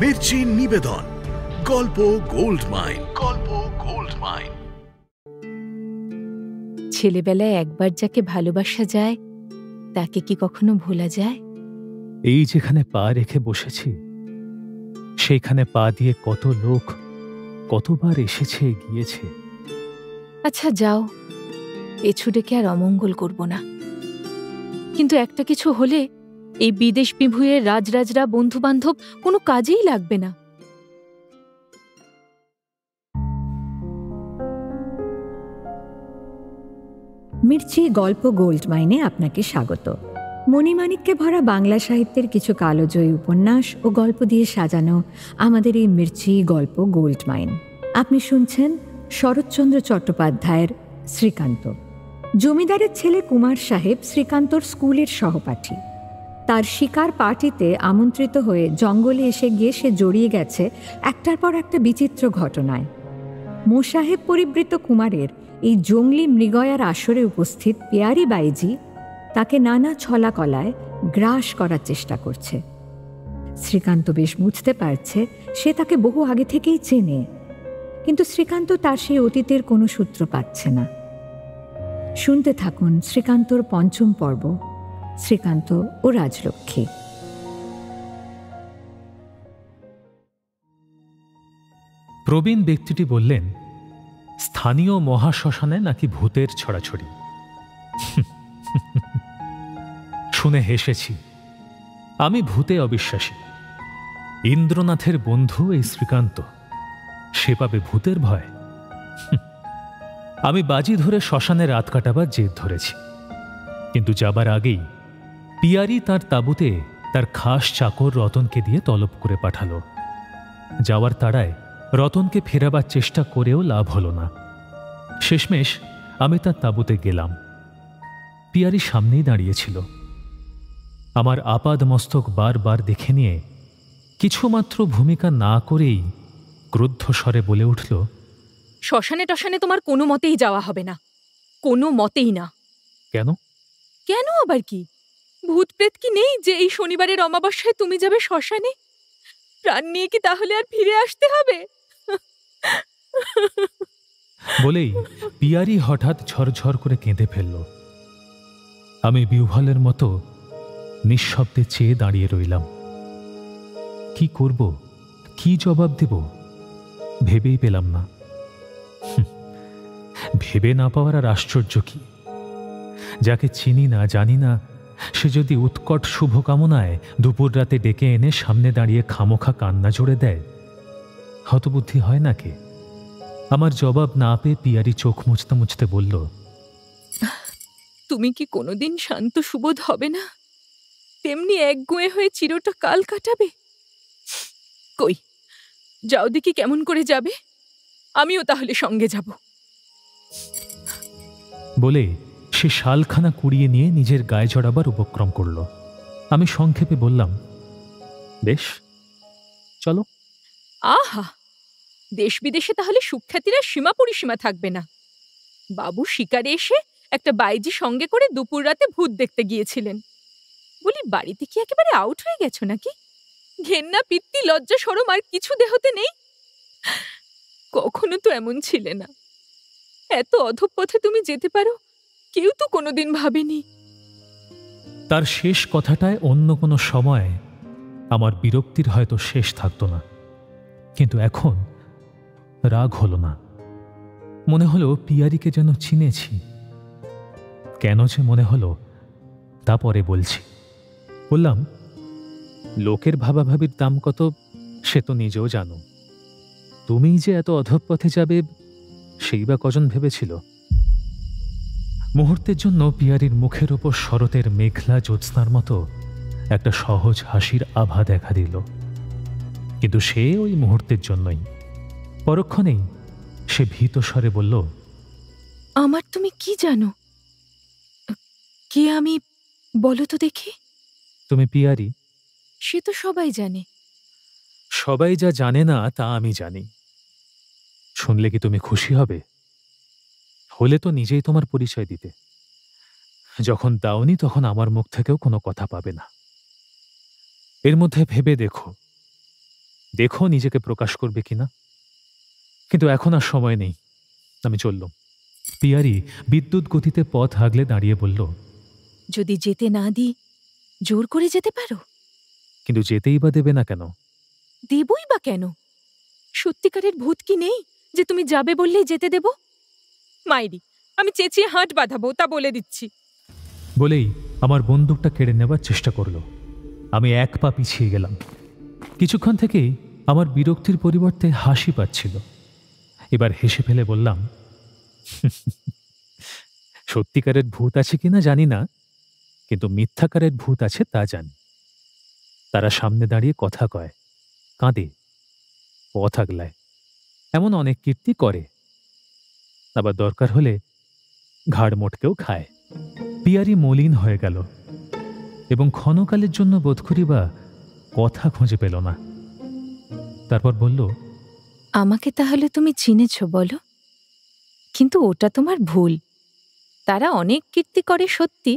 মির্চি নিবেদন গল্প gold mine. গল্প গোল্ড মাইন। ছেলেবেলায় একবার যাকে ভালোবাসা যায় তাকে কি কখনো ভোলা যায়? এই যেখানে পা রেখে বসেছি সেইখানে পা দিয়ে কত লোক কতবার এসেছে গিয়েছে। আচ্ছা যাও, পেছুডেকে আর অমঙ্গল করব না। কিন্তু একটা কিছু হলে এই বিদেশ বিভুঁয়ের রাজরাজরা বন্ধু বান্ধব কোনো কাজেই লাগবে না। মির্চি গল্প গোল্ড মাইনে আপনাকে স্বাগত। মণিমাণিক্যে ভরা বাংলা সাহিত্যের কিছু কালজয়ী উপন্যাস ও গল্প দিয়ে সাজানো আমাদের এই মির্চি গল্প গোল্ড মাইন। আপনি শুনছেন শরৎচন্দ্র চট্টোপাধ্যায়ের শ্রীকান্ত। জমিদারের ছেলে কুমার সাহেব শ্রীকান্তর স্কুলের সহপাঠী। তার শিকার পার্টিতে আমন্ত্রিত হয়ে জঙ্গলে এসে গিয়ে সে জড়িয়ে গেছে একটার পর একটা বিচিত্র ঘটনায়। মোসাহেব পরিবৃত কুমারের এই জঙ্গলি মৃগয়ার আসরে উপস্থিত পেয়ারি বাইজি তাকে নানা ছলাকলায় গ্রাস করার চেষ্টা করছে। শ্রীকান্ত বেশ বুঝতে পারছে সে তাকে বহু আগে থেকেই চেনে, কিন্তু শ্রীকান্ত তার সেই অতীতের কোনো সূত্র পাচ্ছে না। শুনতে থাকুন শ্রীকান্তর পঞ্চম পর্ব, শ্রীকান্ত ও রাজলক্ষ্মী। প্রবীণ ব্যক্তিটি বললেন, স্থানীয় মহাশ্মশানে নাকি ভূতের ছড়াছড়ি। শুনে হেসেছি। আমি ভূতে অবিশ্বাসী। ইন্দ্রনাথের বন্ধু এই শ্রীকান্ত, সে পাবে ভূতের ভয়? আমি বাজি ধরে শ্মশানে রাত কাটাবার জেদ ধরেছি, কিন্তু যাবার আগেই পিয়ারি তার তাঁবুতে তার খাস চাকর রতনকে দিয়ে তলব করে পাঠালো। যাওয়ার তাড়ায় রতনকে ফেরাবার চেষ্টা করেও লাভ হলো না। শেষমেশ আমি তার তাঁবুতে গেলাম। পিয়ারি সামনেই দাঁড়িয়েছিল। আমার আপাদ মস্তক বারবার দেখে নিয়ে কিছুমাত্র ভূমিকা না করেই ক্রুদ্ধ স্বরে বলে উঠল, শ্মশানে টশানে তোমার কোনো মতেই যাওয়া হবে না, কোনো মতেই না। কেন? কেন আবার কি? ভূত প্রেত কি নেই যে এই শনিবারের অমাবস্যায় তুমি যাবে শ্মশানে? প্রাণ নিয়ে কি তাহলে আর ফিরে আসতে হবে? বলেই পিয়ারি হঠাৎ ঝরঝর করে কেঁদে ফেলল। আমি বিহ্বলের মতো নিঃশব্দে চেয়ে দাঁড়িয়ে রইলাম। কি করব, কি জবাব দেব ভেবেই পেলাম না। ভেবে না পাওয়ার আর আশ্চর্য কি? যাকে চিনি না জানি না, সে যদি উৎকট শুভকামনায় দুপুর রাতে ডেকে এনে সামনে দাঁড়িয়ে খামোখা কান্না জোড়ে দেয়, হতবুদ্ধি হয় না কে? আমার জবাব না পেয়ে পিয়ারি চোখ মুছতে মুছতে বলল, তুমি কি কোনোদিন শান্ত সুবোধ হবে না? তেমনি একগুঁয়ে হয়ে চিরটা কাল কাটাবে? কই, যাও দেখি কেমন করে যাবে, আমিও তাহলে সঙ্গে যাব। বলে সে শালখানা কুড়িয়ে নিয়ে নিজের গায়ে জড়াবার উপক্রম করল। আমি সংক্ষেপে বললাম, বেশ, চলো। আহা, দেশ বিদেশে তাহলে সুখ্যাতির আর সীমা পরিসীমা থাকবে না। বাবু শিকারে এসে একটা বাইজি সঙ্গে করে দুপুর রাতে ভূত দেখতে গিয়েছিলেন। বলি, বাড়িতে কি একেবারে আউট হয়ে গেছো নাকি? ঘেন্না পিত্তি লজ্জা শরম আর কিছু দেহতে নেই? কখনো তো এমন ছিলে না। এত অধঃপথে তুমি যেতে পারো কেউ তো কোনোদিন ভাবেনি। তার শেষ কথাটায় অন্য কোনো সময় আমার বিরক্তির হয়তো শেষ থাকতো না, কিন্তু এখন রাগ হলো না। মনে হলো পিয়ারিকে যেন চিনেছি। কেন যে মনে হলো তা পরে বলছি। বললাম, লোকের ভাবাভাবির দাম কত সে তো নিজেও জানো। তুমিই যে এত অধঃপথে যাবে সেই বা কজন ভেবেছিল? মুহূর্তের জন্য পিয়ারির মুখের ওপর শরতের মেঘলা জ্যোৎস্নার মতো একটা সহজ হাসির আভা দেখা দিল, কিন্তু সে ওই মুহূর্তের জন্যই। পরক্ষণেই সে ভীত স্বরে বলল, আমার তুমি কি জানো? কে আমি বলো তো দেখি। তুমি পিয়ারি। সে তো সবাই জানে। সবাই যা জানে না তা আমি জানি। শুনলে কি তুমি খুশি হবে? হলে তো নিজেই তোমার পরিচয় দিতে। যখন দাওনি তখন আমার মুখ থেকেও কোনো কথা পাবে না। এর মধ্যে ভেবে দেখো, দেখো নিজেকে প্রকাশ করবে কিনা। কিন্তু এখন আর সময় নেই, আমি চললুম। পিয়ারি বিদ্যুৎ গতিতে পথ আগলে দাঁড়িয়ে বলল, যদি যেতে না দিই জোর করে যেতে পারো? কিন্তু যেতেই বা দেবে না কেন? দেবই বা কেন? সত্যিকারের ভূত কি নেই যে তুমি যাবে বললেই যেতে দেব? মাইরি, আমি চেঁচিয়ে হাট বাঁধাবো, তা বলে দিচ্ছি। বলেই আমার বন্দুকটা কেড়ে নেবার চেষ্টা করল। আমি এক পা পিছিয়ে গেলাম। কিছুক্ষণ থেকেই আমার বিরক্তির পরিবর্তে হাসি পাচ্ছিল। এবার হেসে ফেলে বললাম, সত্যিকারের ভূত আছে কিনা জানি না, কিন্তু মিথ্যাকারের ভূত আছে তা জানি। তারা সামনে দাঁড়িয়ে কথা কয়, কাঁদে, পথ আগলায়, এমন অনেক কীর্তি করে, আবার দরকার হলে ঘাড় মোটকেও খায়। পিয়ারি মলিন হয়ে গেল এবং ক্ষণকালের জন্য বোধ করি বা কথা খুঁজে পেল না। তারপর বলল, আমাকে তাহলে তুমি চিনেছ বলো? কিন্তু ওটা তোমার ভুল। তারা অনেক কীর্তি করে সত্যি,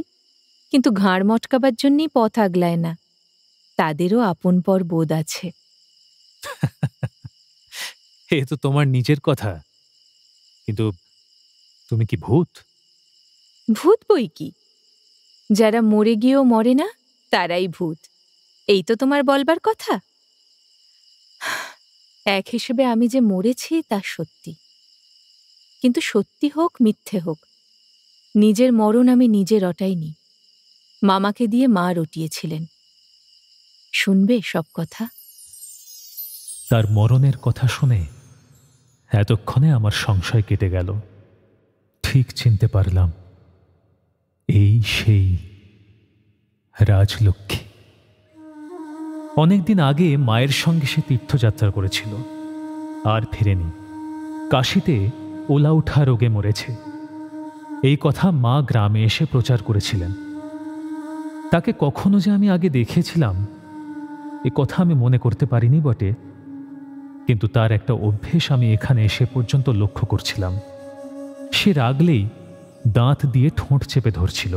কিন্তু ঘাড় মটকাবার জন্যই পথ আগলায় না। তাদেরও আপন পর বোধ আছে। এ তো তোমার নিজের কথা, কিন্তু তুমি কি ভূত? ভূত বই কি, যারা মরে গিয়েও মরে না তারাই ভূত, এই তো তোমার বলবার কথা। এক হিসেবে আমি যে মরেছি তা সত্যি, কিন্তু সত্যি হোক মিথ্যে হোক, নিজের মরণ আমি নিজে রটাইনি, মামাকে দিয়ে মা রটিয়েছিলেন। শুনবে সব কথা? তার মরণের কথা শুনে এতক্ষণে আমার সংশয় কেটে গেল। ঠিক চিনতে পারলাম, এই সেই রাজলক্ষ্মী। অনেকদিন আগে মায়ের সঙ্গে সে তীর্থযাত্রা করেছিল, আর ফিরেনি। কাশীতে ওলা উঠা রোগে মরেছে, এই কথা মা গ্রামে এসে প্রচার করেছিলেন। তাকে কখনো যে আমি আগে দেখেছিলাম এ কথা আমি মনে করতে পারিনি বটে, কিন্তু তার একটা অভ্যেস আমি এখানে এসে পর্যন্ত লক্ষ্য করছিলাম। সে রাগলেই দাঁত দিয়ে ঠোঁট চেপে ধরছিল।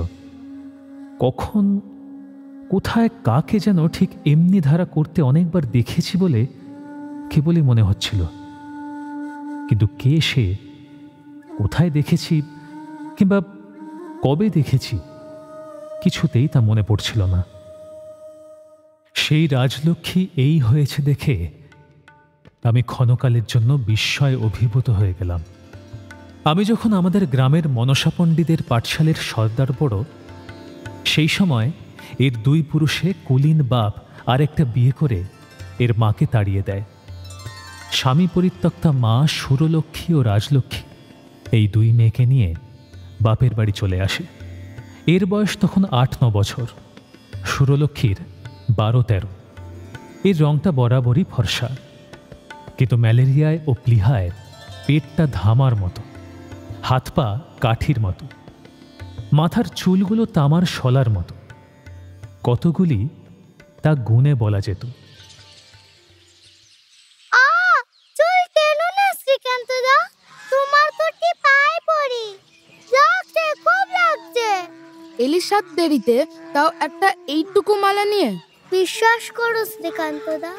কখন কোথায় কাকে যেন ঠিক এমনি ধারা করতে অনেকবার দেখেছি বলে কেবলই মনে হচ্ছিল, কিন্তু কে সে, কোথায় দেখেছি কিংবা কবে দেখেছি কিছুতেই তা মনে পড়ছিল না। সেই রাজলক্ষ্মী এই হয়েছে দেখে আমি ক্ষণকালের জন্য বিস্ময়ে অভিভূত হয়ে গেলাম। আমি যখন আমাদের গ্রামের মনসা পণ্ডিতের পাঠশালের সর্দার বড়, সেই সময় এর দুই পুরুষে কুলীন বাপ আর একটা বিয়ে করে এর মাকে তাড়িয়ে দেয়। স্বামী পরিত্যক্তা মা সুরলক্ষ্মী ও রাজলক্ষ্মী এই দুই মেয়েকে নিয়ে বাপের বাড়ি চলে আসে। এর বয়স তখন ৮-৯ বছর, সুরলক্ষ্মীর ১২-১৩। এর রংটা বরাবরই ফর্সা, কিন্তু ম্যালেরিয়ায় ও প্লিহায় পেটটা ধামার মতো, হাত পা কাঠির মতো, মাথার চুলগুলো তামার শলার মতো। কতগুলি তা গুণে বলা যেত। চুল টেনো না শ্রীকান্তদা, তোমার দুটি পায়ে পড়ি, লাগছে, খুব লাগছে। এলি ৭ দেরিতে, তাও একটা এইটুকু মালা নিয়ে। বিশ্বাস করো শ্রীকান্তদা,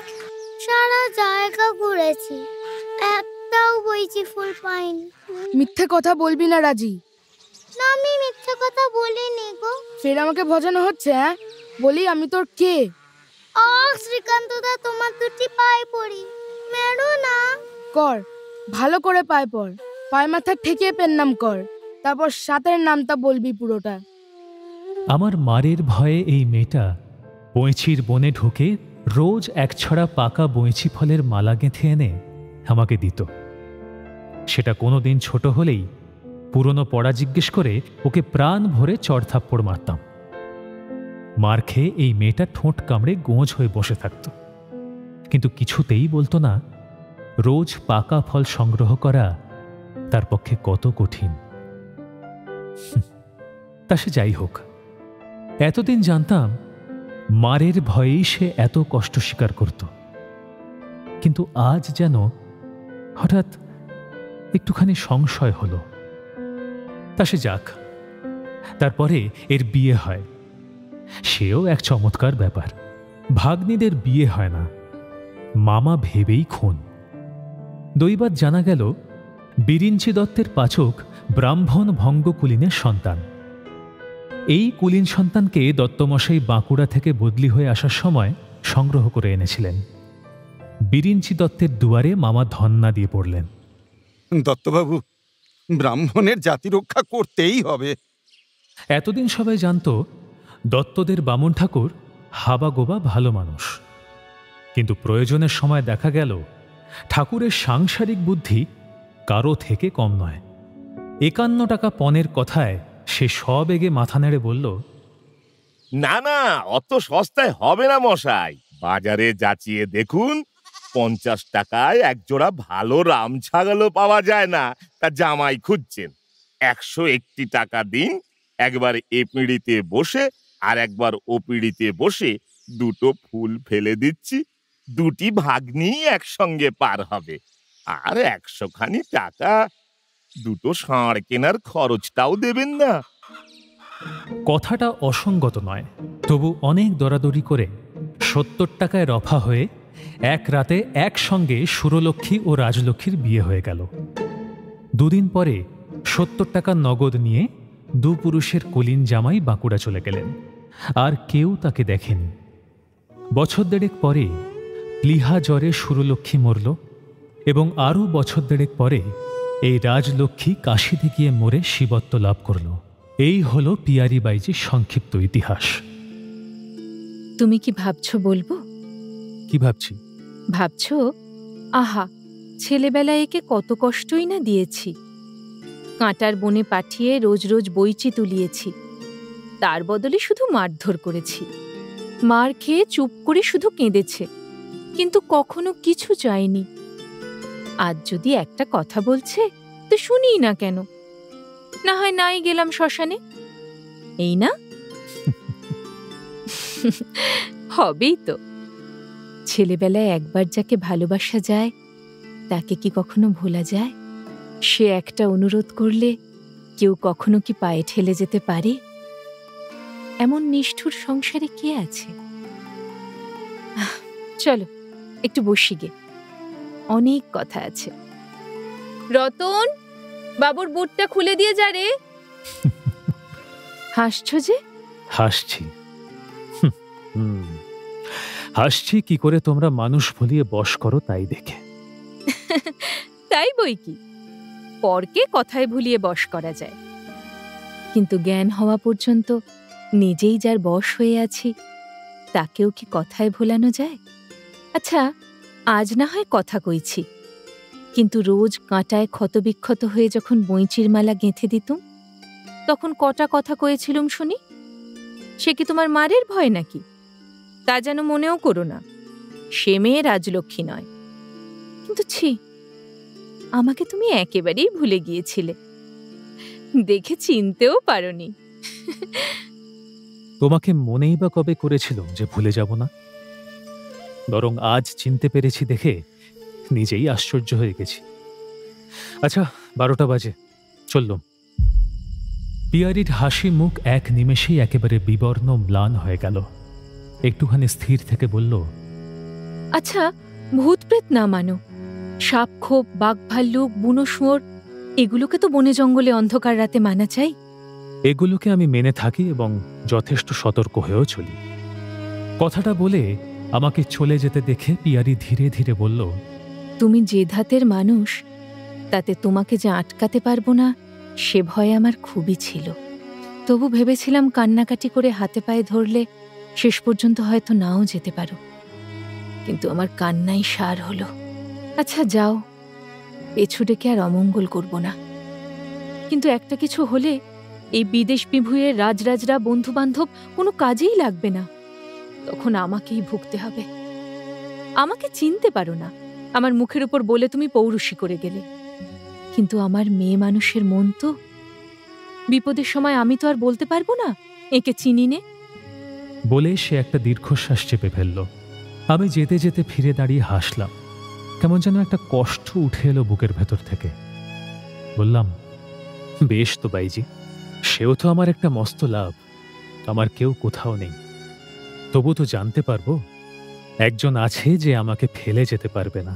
সারা জায়গা ঘুরেছি, একটাও বইচি ফুল পাইনি। মিথ্যে কথা বলবি না রাজি। না, আমি মিথ্যে কথা বলিনি গো। ফের আমাকে ভজানো হচ্ছে? হ্যাঁ, বলি আমি তোর কে? শ্রীকান্তদা, তোমার দুটি পায়ে পড়ি, মেরো না। কর, ভালো করে পায়ে পড়, পায়ে মাথা ঠেকিয়ে পেন নাম কর, তারপর সাতের নামটা বলবি পুরোটা। আমার মারের ভয়ে এই মেয়েটা বৈঁচির বনে ঢুকে রোজ এক ছড়া পাকা বৈঁচি ফলের মালা গেঁথে এনে আমাকে দিত। সেটা কোনোদিন ছোট হলেই পুরনো পড়া জিজ্ঞেস করে ওকে প্রাণ ভরে চড়থাপ্পড় মারতাম। মার খেয়ে এই মেয়েটা ঠোঁট কামড়ে গোঁজ হয়ে বসে থাকত, কিন্তু কিছুতেই বলতো না রোজ পাকা ফল সংগ্রহ করা তার পক্ষে কত কঠিন। তা সে যাই হোক, এতদিন জানতাম মারের ভয়েই সে এত কষ্ট স্বীকার করত, কিন্তু আজ যেন হঠাৎ একটুখানি সংশয় হলো। তা সে যাক, তারপরে এর বিয়ে হয়, সেও এক চমৎকার ব্যাপার। ভাগ্নিদের বিয়ে হয় না, মামা ভেবেই খুন। দৈবাত জানা গেল বিরিঞ্চি দত্তের পাচক ব্রাহ্মণ ভঙ্গ কুলীনের সন্তান। এই কুলীন সন্তানকে দত্তমশাই বাঁকুড়া থেকে বদলি হয়ে আসার সময় সংগ্রহ করে এনেছিলেন। বিরিঞ্চি দত্তের দুয়ারে মামা ধন্না দিয়ে পড়লেন। দত্তবাবু, ব্রাহ্মণের জাতি রক্ষা করতেই হবে। এতদিন সবাই জানত দত্তদের বামন ঠাকুর হাবাগোবা ভালো মানুষ, কিন্তু প্রয়োজনের সময় দেখা গেল ঠাকুরের সাংসারিক বুদ্ধি কারো থেকে কম নয়। 51 টাকা পণের কথায় সে সবেগে মাথা নেড়ে বলল, না না, অত সস্তায় হবে না মশাই। বাজারে যাচিয়ে দেখুন, 50 টাকায় একজোড়া ভালো রাম ছাগলও পাওয়া যায় না। তা জামাই খুঁজছেন, 101 টাকা দিন। একবার এ পিঁড়িতে বসে আর একবার ও পিঁড়িতে বসে দুটো ফুল ফেলে দিচ্ছি, দুটি ভাগ্নি একসঙ্গে পার হবে। আর 100 খানি টাকা দুটো ষাঁড় কেনার খরচটাও দেবেন না। কথাটা অসঙ্গত নয়, তবু অনেক দরাদরি করে 70 টাকায় রফা হয়ে এক রাতে একসঙ্গে সুরলক্ষ্মী ও রাজলক্ষ্মীর বিয়ে হয়ে গেল। দুদিন পরে 70 টাকা নগদ নিয়ে দু পুরুষের কুলীন জামাই বাঁকুড়া চলে গেলেন, আর কেউ তাকে দেখেনি। বছর দেড়েক পরে প্লীহা জ্বরে সুরলক্ষ্মী মরল, এবং আরও বছর দেড়েক পরে এই রাজলক্ষ্মী কাশীতে গিয়ে মরে শিবত্ব লাভ করল। এই হল পিয়ারি বাইজির সংক্ষিপ্ত ইতিহাস। তুমি কি ভাবছো বলবো? কি ভাবছি? ভাবছো, আহা, ছেলেবেলায় একে কত কষ্টই না দিয়েছি। কাঁটার বনে পাঠিয়ে রোজ রোজ বইচি তুলিয়েছি, তার বদলে শুধু মারধর করেছি। মার খেয়ে চুপ করে শুধু কেঁদেছে, কিন্তু কখনো কিছু চায়নি। আজ যদি একটা কথা বলছে তো শুনিই না কেন? না হয় নাই গেলাম শ্মশানে, এই না? হবেই তো। ছেলেবেলায় একবার যাকে ভালোবাসা যায় তাকে কি কখনো ভোলা যায়? সে একটা অনুরোধ করলে কেউ কখনো কি পায়ে ঠেলে যেতে পারে? এমন নিষ্ঠুর সংসারে কে আছে? চলো একটু বসি গে, অনেক কথা আছে। রতন, বাবুর বুটটা খুলে দিয়ে যা রে। হাসছো যে? হাসছি। হাসছি কি করে তোমরা মানুষ ভুলিয়ে বশ করো তাই দেখে। তাই বই কি, পরকে কথায় ভুলিয়ে বশ করা যায়, কিন্তু জ্ঞান হওয়া পর্যন্ত নিজেই যার বশ হয়ে আছি তাকেও কি কথায় ভোলানো যায়? আচ্ছা, আজ না হয় কথা কইছি, কিন্তু রোজ কাঁটায় ক্ষতবিক্ষত হয়ে যখন বইঁচির মালা গেঁথে দিতুম, তখন কটা কথা কয়েছিলুম শুনি? সে কি তোমার মারের ভয় নাকি? তা যেন মনেও করো না। সে মেয়ে রাজলক্ষ্মী নয়। কিন্তু ছি, আমাকে তুমি একেবারেই ভুলে গিয়েছিলে, দেখে চিনতেও পারোনি। তোমাকে মনেই বা কবে করেছিল যে ভুলে যাব না? বরং আজ চিনতে পেরেছি দেখে নিজেই আশ্চর্য হয়ে গেছি। আচ্ছা, 12টা বাজে, চললুম। পিয়ারির হাসি মুখ এক নিমেষেই একেবারে বিবর্ণ ম্লান হয়ে গেল। একটুখানি স্থির থেকে বলল, আচ্ছা, ভূত প্রেত না মানো, সাপ খোপ, বাঘ ভাল্লুক, বুনো শুয়োর, এগুলোকে তো বনে জঙ্গলে অন্ধকার রাতে মানা চাই। এগুলোকে আমি মেনে থাকি এবং যথেষ্ট সতর্ক হয়েও চলি। কথাটা বলে আমাকে চলে যেতে দেখে পিয়ারি ধীরে ধীরে বলল, তুমি যে ধাতের মানুষ, তাতে তোমাকে যে আটকাতে পারবো না সে ভয় আমার খুবই ছিল। তবু ভেবেছিলাম কান্নাকাটি করে হাতে পায়ে ধরলে শেষ পর্যন্ত হয়তো নাও যেতে পারো, কিন্তু আমার কান্নাই সার হলো। আচ্ছা যাও, পেছু ডেকে আর অমঙ্গল করব না। কিন্তু একটা কিছু হলে এই বিদেশ বিভুঁয়ের রাজরাজরা, বন্ধু বান্ধব কোনো কাজেই লাগবে না, তখন আমাকেই ভুগতে হবে। আমাকে চিনতে পারো না, আমার মুখের উপর বলে তুমি পৌরুষী করে গেলে, কিন্তু আমার মেয়ে মানুষের মন তো, বিপদের সময় আমি তো আর বলতে পারবো না একে চিনি নে। বলে সে একটা দীর্ঘশ্বাস চেপে ফেলল। আমি যেতে যেতে ফিরে দাঁড়িয়ে হাসলাম। কেমন যেন একটা কষ্ট উঠে এলো বুকের ভেতর থেকে। বললাম, বেশ তো বাইজি, সেও তো আমার একটা মস্ত লাভ। আমার কেউ কোথাও নেই, তবু তো জানতে পারবো একজন আছে যে আমাকে ফেলে যেতে পারবে না।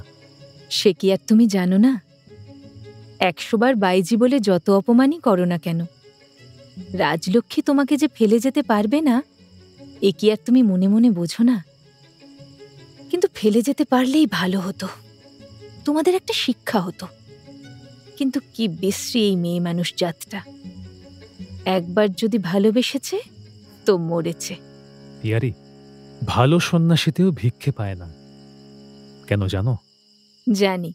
সে কি আর তুমি জানো না? 100 বার বাইজি বলে যত অপমানই করো না কেন, রাজলক্ষ্মী তোমাকে যে ফেলে যেতে পারবে না, এ কি আর তুমি মনে মনে বোঝো না? কিন্তু ফেলে যেতে পারলেই ভালো হতো, তোমাদের একটা শিক্ষা হতো। কিন্তু কি বিশ্রী এই মেয়ে মানুষ জাতটা। একবার যদি ভালোবেসেছে তো মরেছে। পিয়ারি, ভালো সন্ন্যাসীতেও ভিক্ষে পায় না, কেন জানো? জানি,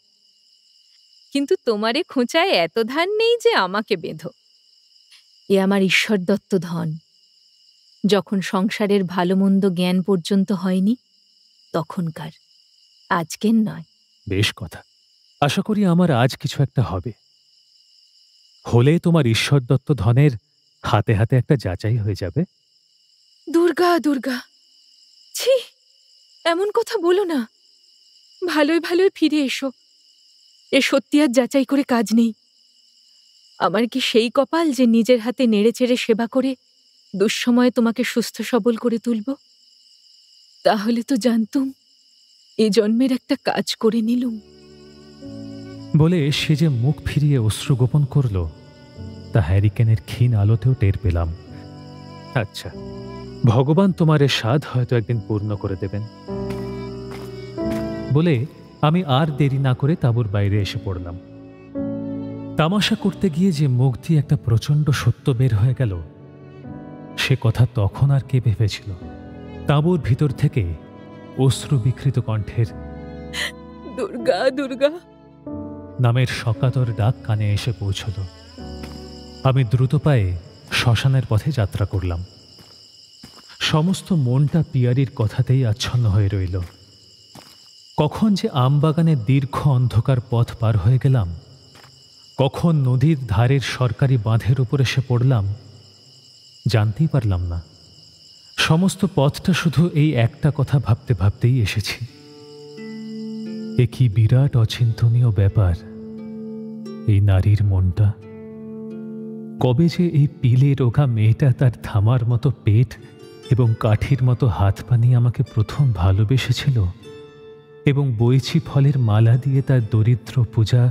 কিন্তু তোমারে খোঁচায় এত ধান নেই যে আমাকে বেঁধো। এ আমার ঈশ্বর দত্ত ধন। যখন সংসারের ভালো মন্দ জ্ঞান পর্যন্ত হয়নি তখনকার, আজকের নয়। বেশ কথা, আশা করি আমার আজ কিছু একটা হবে। হলে তোমার ঈশ্বর দত্ত ধনের হাতে হাতে একটা যাচাই হয়ে যাবে। দুর্গা দুর্গা, ছি, এমন কথা বলো না। ভালোই ভালোই ফিরে এসো। এ সত্যি আর যাচাই করে কাজ নেই। আমার কি সেই কপাল যে নিজের হাতে নেড়েচেড়ে সেবা করে দুঃসময়ে তোমাকে সুস্থ সবল করে তুলব? তাহলে তো জানতুম এ জন্মের একটা কাজ করে নিলুম। বলে সে যে মুখ ফিরিয়ে অশ্রু গোপন করল, তা হ্যারিকেনের ক্ষীণ আলোতেও টের পেলাম। আচ্ছা, ভগবান তোমার এ স্বাদ হয়তো একদিন পূর্ণ করে দেবেন। বলে আমি আর দেরি না করে তাঁবুর বাইরে এসে পড়লাম। তামাশা করতে গিয়ে যে মুখ দিয়ে একটা প্রচণ্ড সত্য বের হয়ে গেল, সে কথা তখন আর কে ভেবেছিল? তাঁবুর ভিতর থেকে অশ্রু বিকৃত কণ্ঠের দুর্গা দুর্গা নামের সকাতর ডাক কানে এসে পৌঁছল। আমি দ্রুত পায়ে শ্মশানের পথে যাত্রা করলাম। সমস্ত মনটা পিয়ারির কথাতেই আচ্ছন্ন হয়ে রইল। কখন যে আমবাগানের দীর্ঘ অন্ধকার পথ পার হয়ে গেলাম, কখন নদীর ধারের সরকারি বাঁধের উপর এসে পড়লাম, জানতেই পারলাম না। সমস্ত পথটা শুধু এই একটা কথা ভাবতে ভাবতেই এসেছি। এ কি বিরাট অচিন্তনীয় ব্যাপার এই নারীর মনটা। কবে যে এই পিলে রোগা মেয়েটা তার থামার মতো পেট এবং কাঠির মতো হাত পা নিয়ে আমাকে প্রথম ভালোবেসেছিল এবং বইছি ফলের মালা দিয়ে তার দরিদ্র পূজা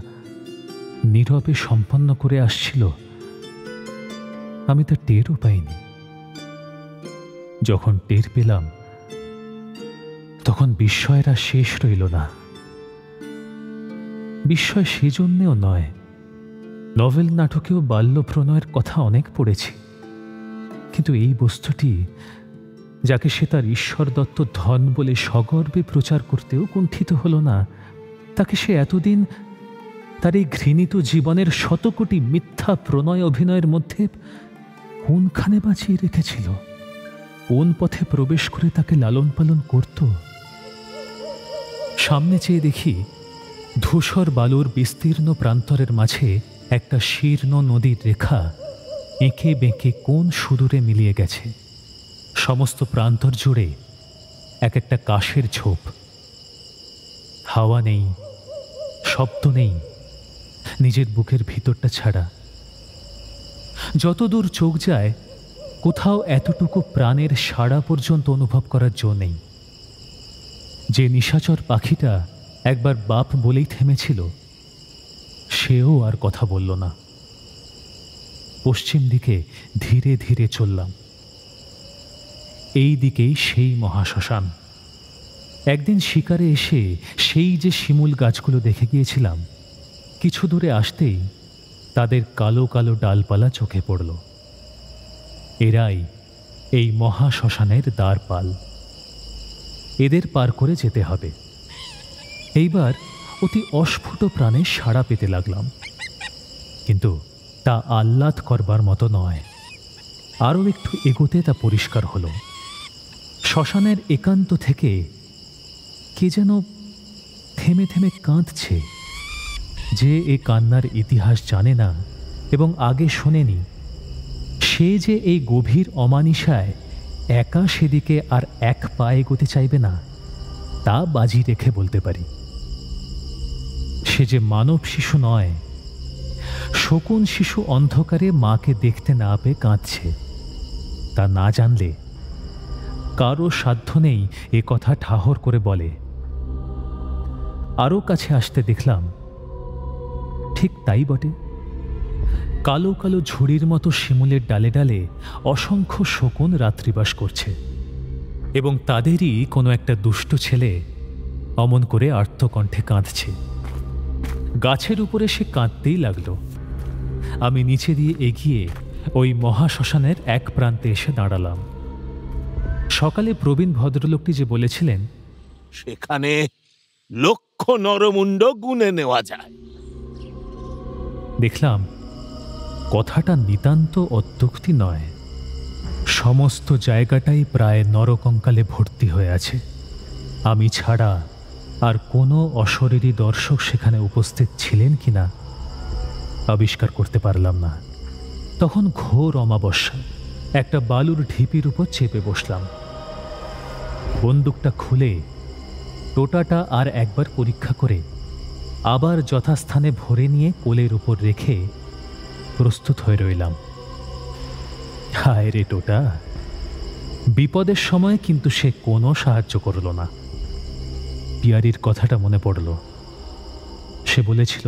নীরবে সম্পন্ন করে আসছিল, আমি তা টেরও পাইনি। যখন টের পেলাম তখন বিস্ময়ের আর শেষ রইল না। বিস্ময় সেজন্যেও নয়, নভেল নাটকেও বাল্য প্রণয়ের কথা অনেক পড়েছি, কিন্তু এই বস্তুটি, যাকে সে তার ঈশ্বর দত্ত ধন বলে সগর্বে প্রচার করতেও কুণ্ঠিত হল না, তাকে সে এতদিন তার এই ঘৃণিত জীবনের শতকোটি মিথ্যা প্রণয় অভিনয়ের মধ্যে কোনখানে বাঁচিয়ে রেখেছিল? কোন পথে প্রবেশ করে তাকে লালন পালন করত? সামনে চেয়ে দেখি ধূসর বালুর বিস্তীর্ণ প্রান্তরের মাঝে একটা শীর্ণ নদীর রেখা এঁকে বেঁকে কোন সুদূরে মিলিয়ে গেছে। সমস্ত প্রান্তর জুড়ে এক একটা কাশের ঝোপ। হাওয়া নেই, শব্দ নেই, নিজের বুকের ভিতরটা ছাড়া। যতদূর চোখ যায় কোথাও এতটুকু প্রাণের সাড়া পর্যন্ত অনুভব করার জো নেই। যে নিশাচর পাখিটা একবার বাপ বলেই থেমেছিল, সেও আর কথা বলল না। পশ্চিম দিকে ধীরে ধীরে চললাম। এই দিকেই সেই মহাশ্মশান। একদিন শিকারে এসে সেই যে শিমুল গাছগুলো দেখে গিয়েছিলাম, কিছু দূরে আসতেই তাদের কালো কালো ডালপালা চোখে পড়ল। এরাই এই মহাশ্মশানের দ্বারপাল। এদের পার করে যেতে হবে। এইবার অতি অস্ফুট প্রাণে সাড়া পেতে লাগলাম, কিন্তু তা আহ্লাদ করবার মতো নয়। আরও একটু এগোতে তা পরিষ্কার হলো। শ্মশানের একান্ত থেকে কে যেন থেমে থেমে কাঁদছে। যে এ কান্নার ইতিহাস জানে না এবং আগে শোনেনি, সে যে এই গভীর অমানিসায় একা সেদিকে আর এক পা এগোতে চাইবে না, তা বাজি রেখে বলতে পারি। সে যে মানব শিশু নয়, শকুন শিশু অন্ধকারে মাকে দেখতে না পেয়ে কাঁদছে, তা না জানলে কারো সাধ্য নেই এ কথা ঠাহর করে বলে। আরও কাছে আসতে দেখলাম ঠিক তাই বটে। কালো কালো ঝুড়ির মতো শিমুলের ডালে ডালে অসংখ্য শকুন রাত্রিবাস করছে, এবং তাদেরই কোনো একটা দুষ্ট ছেলে অমন করে আর্তকণ্ঠে কাঁদছে। গাছের উপরে সে কাঁদতেই লাগলো। আমি নিচে দিয়ে এগিয়ে ওই মহাশ্মশানের এক প্রান্তে এসে দাঁড়ালাম। সকালে প্রবীণ ভদ্রলোকটি যে বলেছিলেন, সেখানে লক্ষ নরমুণ্ড গুনে নেওয়া যায়। দেখলাম কথাটা নিতান্ত অত্যুক্তি নয়। সমস্ত জায়গাটাই প্রায় নরকঙ্কালে ভর্তি হয়ে আছে। আমি ছাড়া আর কোনো অশরীরী দর্শক সেখানে উপস্থিত ছিলেন কিনা আবিষ্কার করতে পারলাম না। তখন ঘোর অমাবস্যা। একটা বালুর ঢিপির উপর চেপে বসলাম। বন্দুকটা খুলে টোটাটা আর একবার পরীক্ষা করে আবার যথাস্থানে ভরে নিয়ে কোলের উপর রেখে প্রস্তুত হয়ে রইলাম। হায় রে টোটা, বিপদের সময় কিন্তু সে কোনো সাহায্য করল না। পিয়ারির কথাটা মনে পড়ল। সে বলেছিল,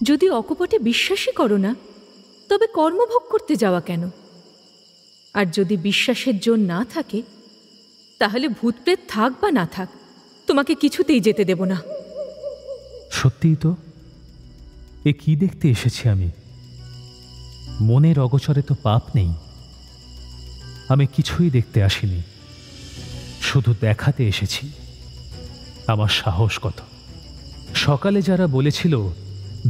যদি অকপটে বিশ্বাসই করো না, তবে কর্মভোগ করতে যাওয়া কেন? আর যদি বিশ্বাসের জোর না থাকে, তাহলে ভূতপ্রেত থাক বা না থাক, তোমাকে কিছুতেই যেতে দেব না। সত্যিই তো, এ কি দেখতে এসেছি আমি? মনের অগোচরে তো পাপ নেই। আমি কিছুই দেখতে আসিনি, শুধু দেখাতে এসেছি আমার সাহস কত। সকালে যারা বলেছিল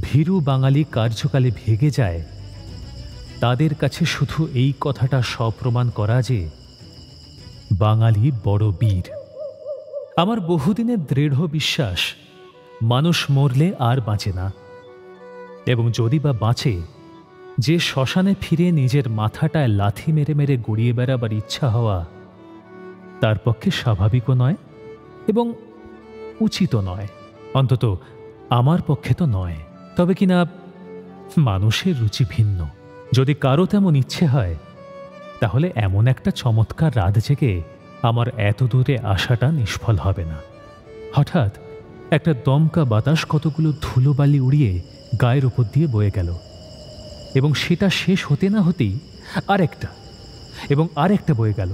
ভীরু বাঙালি কার্যকালে ভেগে যায়, তাদের কাছে শুধু এই কথাটা সপ্রমাণ করা যে বাঙালি বড় বীর। আমার বহুদিনের দৃঢ় বিশ্বাস, মানুষ মরলে আর বাঁচে না, এবং যদি বা বাঁচে, যে শ্মশানে ফিরে নিজের মাথাটায় লাথি মেরে মেরে গড়িয়ে বেড়াবার ইচ্ছা হওয়া তার পক্ষে স্বাভাবিকও নয় এবং উচিতও নয়। অন্তত আমার পক্ষে তো নয়। তবে কিনা মানুষের রুচি ভিন্ন। যদি কারো তেমন ইচ্ছে হয়, তাহলে এমন একটা চমৎকার রাত জেগে আমার এত দূরে আসাটা নিষ্ফল হবে না। হঠাৎ একটা দমকা বাতাস কতগুলো ধুলোবালি উড়িয়ে গায়ের উপর দিয়ে বয়ে গেল, এবং সেটা শেষ হতে না হতেই আরেকটা এবং আরেকটা বয়ে গেল।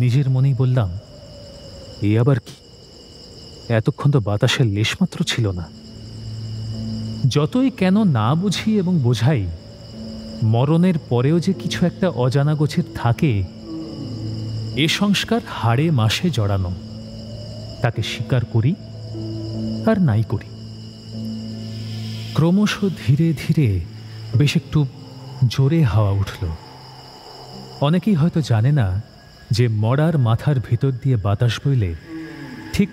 নিজের মনেই বললাম, এ আবার কি? এতক্ষণ তো বাতাসের লেশমাত্র ছিল না। যতই কেন না বুঝি এবং বোঝাই, মরণের পরেও যে কিছু একটা অজানা গোছের থাকে, এ সংস্কার হাড়ে মাসে জড়ানো। তাকে স্বীকার করি আর নাই করি। ক্রমশ ধীরে ধীরে বেশ একটু জোরে হাওয়া উঠল। অনেকেই হয়তো জানে না যে মরার মাথার ভিতর দিয়ে বাতাস বইলে ঠিক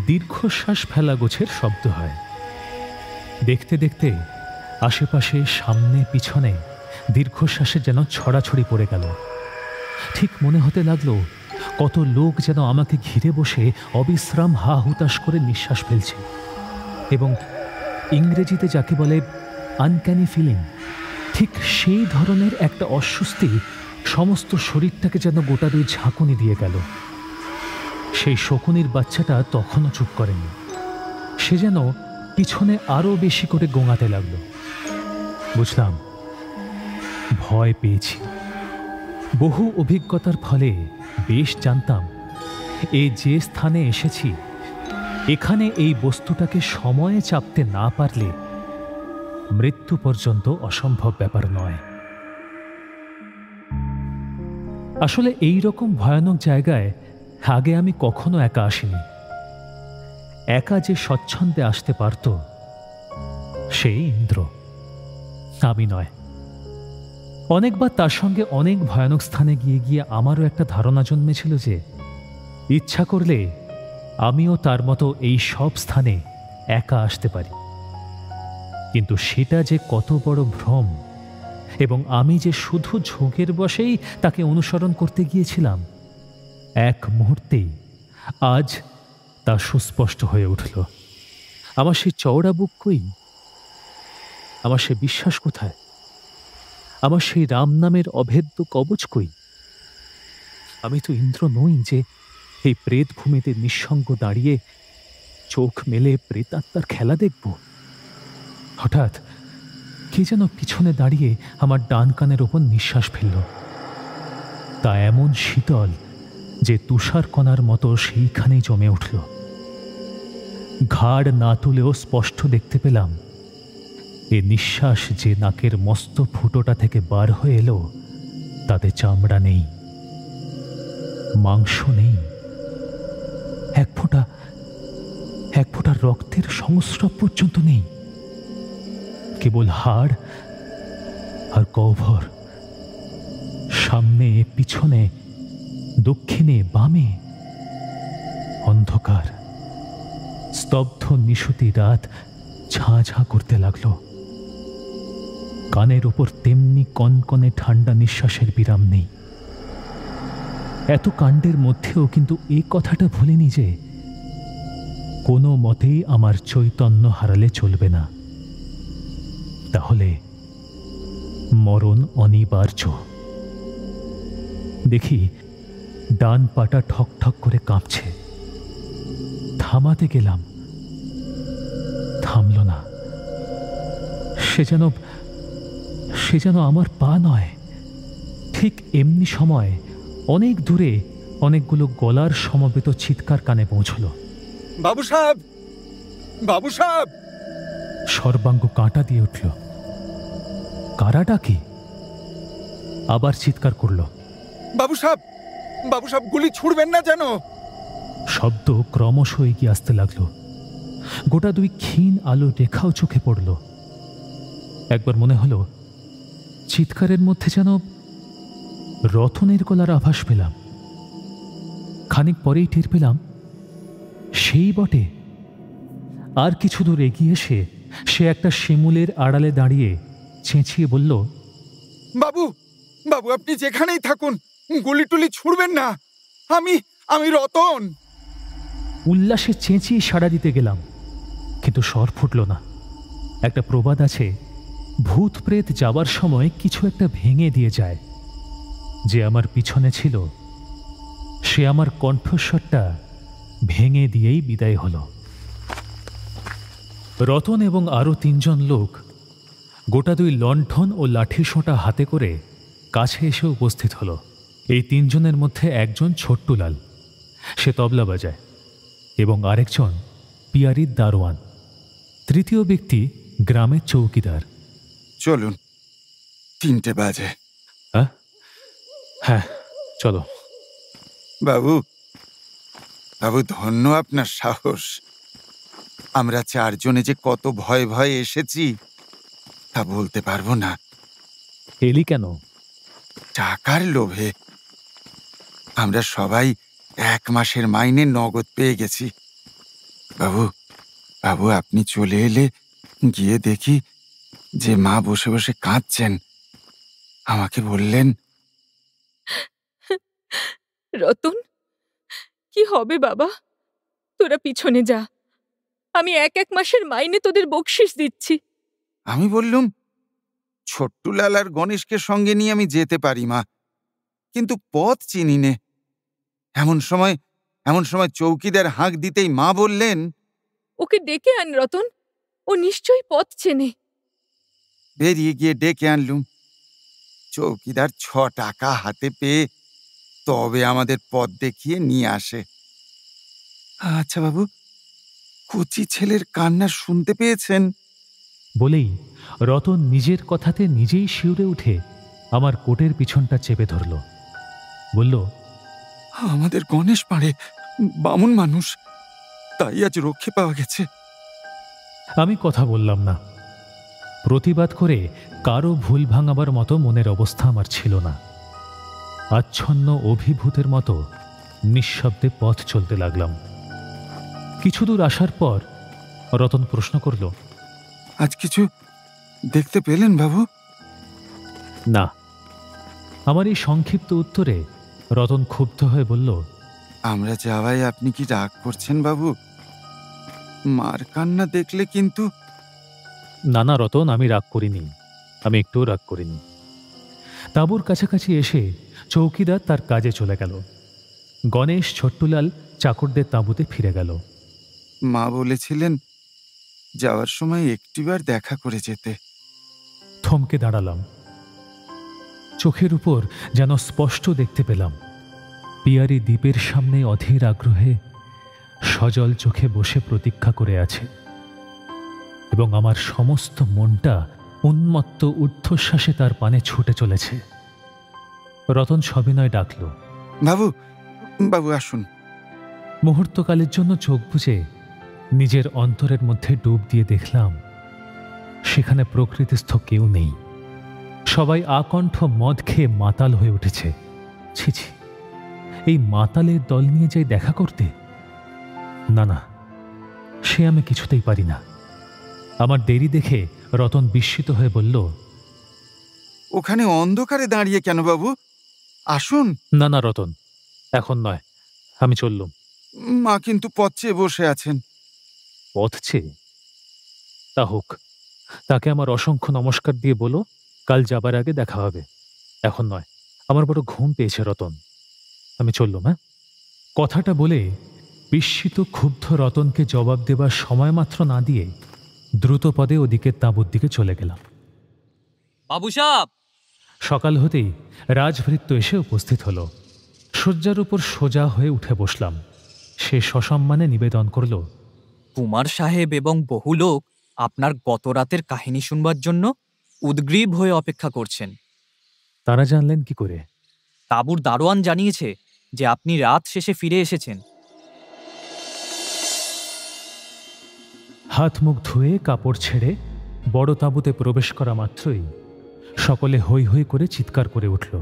দীর্ঘশ্বাস ফেলা গোছের শব্দ হয়। দেখতে দেখতে আশেপাশে, সামনে, পিছনে দীর্ঘশ্বাসে যেন ছড়াছড়ি পড়ে গেল। ঠিক মনে হতে লাগলো কত লোক যেন আমাকে ঘিরে বসে অবিশ্রাম হা হুতাশ করে নিঃশ্বাস ফেলছে, এবং ইংরেজিতে যাকে বলে আনক্যানি ফিলিং, ঠিক সেই ধরনের একটা অস্বস্তি সমস্ত শরীরটাকে যেন গোটা দুই ঝাঁকুনি দিয়ে গেল। সেই শকুনির বাচ্চাটা তখনও চুপ করেনি। সে যেন পিছনে আরো বেশি করে গোঙাতে লাগলো। বুঝলাম, ভয় পেয়েছি। বহু অভিজ্ঞতার ফলে বেশ জানতাম, যে স্থানে এসেছি, এখানে এই বস্তুটাকে সময়ে চাপতে না পারলে মৃত্যু পর্যন্ত অসম্ভব ব্যাপার নয়। আসলে এই রকম ভয়ানক জায়গায় আগে আমি কখনো একা আসিনি। একা যে স্বচ্ছন্দে আসতে পারত, সেই ইন্দ্র, আমি নয়। অনেকবার তার সঙ্গে অনেক ভয়ানক স্থানে গিয়ে গিয়ে আমারও একটা ধারণা জন্মেছিল যে ইচ্ছা করলে আমিও তার মতো এই সব স্থানে একা আসতে পারি। কিন্তু সেটা যে কত বড় ভ্রম, এবং আমি যে শুধু ঝোঁকের বশেই তাকে অনুসরণ করতে গিয়েছিলাম, এক মুহূর্তেই আজ তা সুস্পষ্ট হয়ে উঠল। আমার সেই চওড়া বুক কই? আমার সে বিশ্বাস কোথায়? আমার সেই রাম নামের অভেদ্য কবচ কই? আমি তো ইন্দ্র নই যে এই প্রেত ভূমিতে নিঃসঙ্গ দাঁড়িয়ে চোখ মেলে প্রেতাত্মার খেলা দেখব। হঠাৎ কে যেন পিছনে দাঁড়িয়ে আমার ডান কানের ওপর নিঃশ্বাস ফেলল। তা এমন শীতল যে তুষার কণার মতো সেইখানেই জমে উঠল। ঘাড় না তুলেও স্পষ্ট দেখতে পেলাম এ নিঃশ্বাস যে নাকের মস্ত ফুটোটা থেকে বার হয়ে এলো তাতে চামড়া নেই, মাংস নেই, এক ফোঁটা রক্তের সংস্রব পর্যন্ত নেই। কেবল হাড় আর গহ্বর। সামনে পিছনে দক্ষিণে বামে অন্ধকার। স্তব্ধ নিশুতি রাত ঝাঁ ঝাঁ করতে লাগল। কানের উপর তেমনি কনকনে ঠান্ডা নিঃশ্বাসের বিরাম নেই। এত কাণ্ডের মধ্যেও কিন্তু এই কথাটা ভুলিনি যে কোনো মতেই আমার চৈতন্য হারালে চলবে না, তাহলে মরণ অনিবার্য। দেখি ডান পাটা ঠক ঠক করে কাঁপছে। থামাতে গেলাম, থামল না। সে যেন আমার পা নয়। ঠিক এমনি সময় অনেক দূরে অনেকগুলো গলার সমবেত চিৎকার কানে পৌঁছল। বাবু সাহেব, বাবু সাহেব! সর্বাঙ্গ কাঁটা দিয়ে উঠল। কারা ডাকে? আবার চিৎকার করল, বাবু সাহেব, বাবু সাহেব, গুলি ছুড়বেন না যেন। শব্দ ক্রমশ এগিয়ে আসতে লাগলো। গোটা দুই ক্ষীণ আলো রেখাও চোখে পড়ল। একবার মনে হলো চিৎকারের মধ্যে যেন রতনের গলার আভাস পেলাম। খানিক পরেই টের পেলাম সেই বটে। আর কিছু দূর এগিয়ে এসে সে একটা শিমুলের আড়ালে দাঁড়িয়ে চেঁচিয়ে বলল, বাবু, বাবু, আপনি যেখানেই থাকুন, গুলি টুলি ছুড়বেন না। আমি রতন। উল্লাসে চেঁচিয়ে সাড়া দিতে গেলাম, কিন্তু স্বর ফুটল না। একটা প্রবাদ আছে, ভূত প্রেত যাবার সময় কিছু একটা ভেঙে দিয়ে যায়। যে আমার পিছনে ছিল সে আমার কণ্ঠস্বরটা ভেঙে দিয়েই বিদায় হল। রতন এবং আরো 3 জন লোক গোটা দুই লণ্ঠন ও লাঠিসোঁটা হাতে করে কাছে এসে উপস্থিত হল। এই 3 জনের মধ্যে একজন ছোট্টুলাল, সে তবলা বাজায়, এবং আরেকজন পিয়ারির দারোয়ান। তৃতীয় ব্যক্তি গ্রামের চৌকিদার। চলুন, 3টে বাজে। হ্যাঁ, চলো। বাবু, বাবু, ধন্য আপনার সাহস। আমরা 4 জনে যে কত ভয়ে ভয়ে এসেছি তা বলতে পারবো না। এলি কেন? টাকার লোভে। আমরা সবাই 1 মাসের মাইনে নগদ পেয়ে গেছি। বাবু, বাবু, আপনি চলে এলে গিয়ে দেখি যে মা বসে বসে কাঁদছেন। আমাকে বললেন, রতন, কি হবে বাবা? তোরা পিছনে যা, আমি 1 মাসের মাইনে তোদের বকশিস দিচ্ছি। আমি বললুম, ছোট্টুলাল আর গণেশকে সঙ্গে নিয়ে আমি যেতে পারি মা, কিন্তু পথ চিনি নে। এমন সময় চৌকিদার হাঁক দিতেই মা বললেন, ওকে ডেকে আন রতন, ও নিশ্চয়ই পথ চেনে। বেরিয়ে গিয়ে ডেকে আনলুম। চৌকিদার 6 টাকা হাতে পেয়ে তবে আমাদের পথ দেখিয়ে নিয়ে আসে। আচ্ছা বাবু, কচি ছেলের কান্না শুনতে পেয়েছেন? বলেই রতন নিজের কথাতে নিজেই শিউরে উঠে আমার কোটের পিছনটা চেপে ধরল। বলল, আমাদের গণেশ পাড়ে বামুন মানুষ, তাই আজ রক্ষে পাওয়া গেছে। আমি কথা বললাম না। প্রতিবাদ করে কারো ভুল ভাঙাবার মতো মনের অবস্থা আমার ছিল না। আচ্ছন্ন অভিভূতের মতো নিঃশব্দে পথ চলতে লাগলাম। কিছু দূর আসার পর রতন প্রশ্ন করল, আজ কিছু দেখতে পেলেন বাবু? না। আমার এই সংক্ষিপ্ত উত্তরে রতন ক্ষুব্ধ হয়ে বলল, আমরা যাওয়ায় আপনি কি রাগ করছেন বাবু? মার কান্না দেখলে কিন্তু। না না রতন, আমি রাগ করিনি, আমি একটুও রাগ করিনি। তাঁবুর কাছাকাছি এসে চৌকিদার তার কাজে চলে গেল। গণেশ ছোট্টুলাল চাকরদের তাঁবুতে ফিরে গেল। মা বলেছিলেন যাওয়ার সময় একটিবার দেখা করে যেতে। থমকে দাঁড়ালাম। চোখের উপর যেন স্পষ্ট দেখতে পেলাম পিয়ারি দ্বীপের সামনে অধীর আগ্রহে সজল চোখে বসে প্রতীক্ষা করে আছে, এবং আমার সমস্ত মনটা উন্মত্ত ঊর্ধ্বশ্বাসে তার পানে ছুটে চলেছে। রতন সবিনয় ডাকল, বাবু, বাবু আসুন। মুহূর্তকালের জন্য চোখ বুজে নিজের অন্তরের মধ্যে ডুব দিয়ে দেখলাম সেখানে প্রকৃতিস্থ কেউ নেই। সবাই আকণ্ঠ মদ খেয়ে মাতাল হয়ে উঠেছে। ছি ছি, এই মাতালের দল নিয়ে যাই দেখা করতে? না না, সে আমি কিছুতেই পারি না। আমার দেরি দেখে রতন বিস্মিত হয়ে বলল, ওখানে অন্ধকারে দাঁড়িয়ে কেন বাবু? আসুন। না না রতন, এখন নয়, আমি চললুম। মা কিন্তু পথ চেয়ে বসে আছেন। পথ চেয়ে? তা হোক, তাকে আমার অসংখ্য নমস্কার দিয়ে বলো কাল যাবার আগে দেখা হবে। এখন নয়, আমার বড় ঘুম পেয়েছে রতন, আমি চললুম। হ্যাঁ। কথাটা বলে বিস্মিত ক্ষুব্ধ রতনকে জবাব দেবার সময় মাত্র না দিয়ে দ্রুত পদে ওদিকে তাঁবুর দিকে চলে গেলাম। বাবু সাহেব! সকাল হতেই রাজভৃত্য এসে উপস্থিত হল। শয্যার উপর সোজা হয়ে উঠে বসলাম। সে সসম্মানে নিবেদন করল, কুমার সাহেব এবং বহু লোক আপনার গত রাতের কাহিনী শুনবার জন্য উদ্গ্রীব হয়ে অপেক্ষা করছেন। তারা জানলেন কি করে? তাঁবুর দারোয়ান জানিয়েছে যে আপনি রাত শেষে ফিরে এসেছেন। হাত মুখ ধুয়ে কাপড় ছেড়ে বড় তাঁবুতে প্রবেশ করা মাত্রই সকলে হৈ হৈ করে চিৎকার করে উঠল।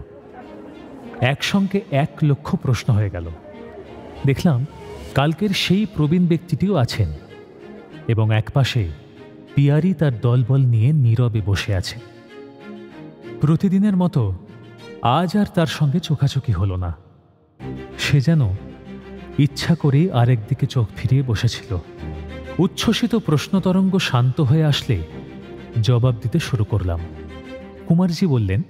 একসঙ্গে 1,00,000 প্রশ্ন হয়ে গেল। দেখলাম কালকের সেই প্রবীণ ব্যক্তিটিও আছেন, এবং একপাশে পিয়ারি তার দলবল নিয়ে নীরবে বসে আছে। প্রতিদিনের মতো আজ আর তার সঙ্গে চোখাচোখি হল না। সে যেন ইচ্ছা করেই আরেক দিকে চোখ ফিরিয়ে বসেছিল। উচ্ছ্বসিত প্রশ্নতরঙ্গ শান্ত হয়ে আসলে জবাব দিতে শুরু করলাম। কুমারজি বললেন,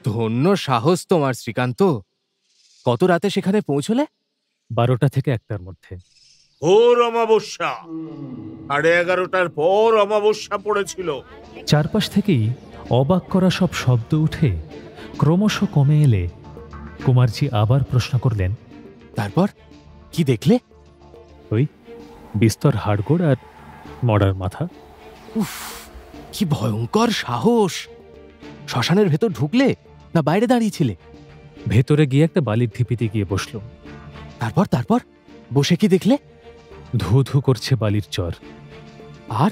ধন্য সাহস তোমার শ্রীকান্ত। কত রাতে সেখানে পৌঁছলে? 12টা থেকে 1টার মধ্যে। ঘোর অমাবস্যা, 11:30টার পর অমাবস্যা পড়েছিল। চারপাশ থেকেই অবাক করা সব শব্দ উঠে ক্রমশ কমে এলে কুমারজি আবার প্রশ্ন করলেন, তারপর কি দেখলে? ওই বিস্তর হাড়গোড় আর মড়ার মাথা। উফ, কি ভয়ঙ্কর সাহস! শ্মশানের ভেতর ঢুকলে না বাইরে দাঁড়িয়েছিলে? ভেতরে গিয়ে একটা বালির ঢিপিতে গিয়ে বসল। তারপর তারপর বসে কি দেখলে? ধু ধু করছে বালির চর, আর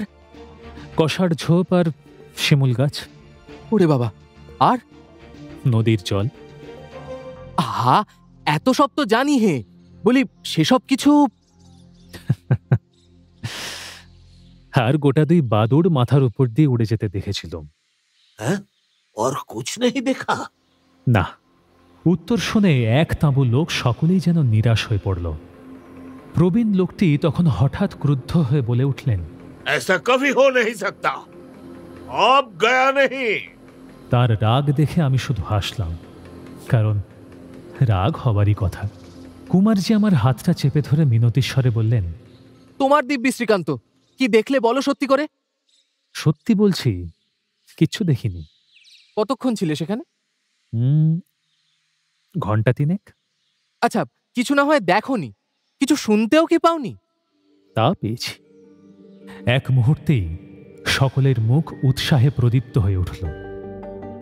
কষার ঝোপ আর শিমুল গাছ। ওরে বাবা! আর নদীর জল। আহা, এত সব তো জানি হে, বলি সেসব কিছু। আর গোটা 2 বাদুড় মাথার উপর দিয়ে উড়ে যেতে দেখেছিলাম। হ্যাঁ, और कुछ नहीं देखा? না। উত্তর শুনে এক তাঁবু লোক সকলেই যেন নিরাশ হয়ে পড়ল। প্রবীণ লোকটি তখন হঠাৎ ক্রুদ্ধ হয়ে বলে উঠলেন, ऐसा कभी हो नहीं सकता, अब गया नहीं। তার রাগ দেখে আমি শুধু হাসলাম, কারণ রাগ হবারই কথা। কুমারজি আমার হাতটা চেপে ধরে মিনতির স্বরে বললেন, তোমার দিব্যি শ্রীকান্ত, কি দেখলে বলো সত্যি করে। সত্যি বলছি, কিচ্ছু দেখিনি। কতক্ষণ ছিলে সেখানে? ঘণ্টা 3 আচ্ছা, কিছু না হয় দেখোনি, কিছু শুনতেও কি পাওনি? তা পেয়েছি। এক মুহূর্তেই সকলের মুখ উৎসাহে প্রদীপ্ত হয়ে উঠল।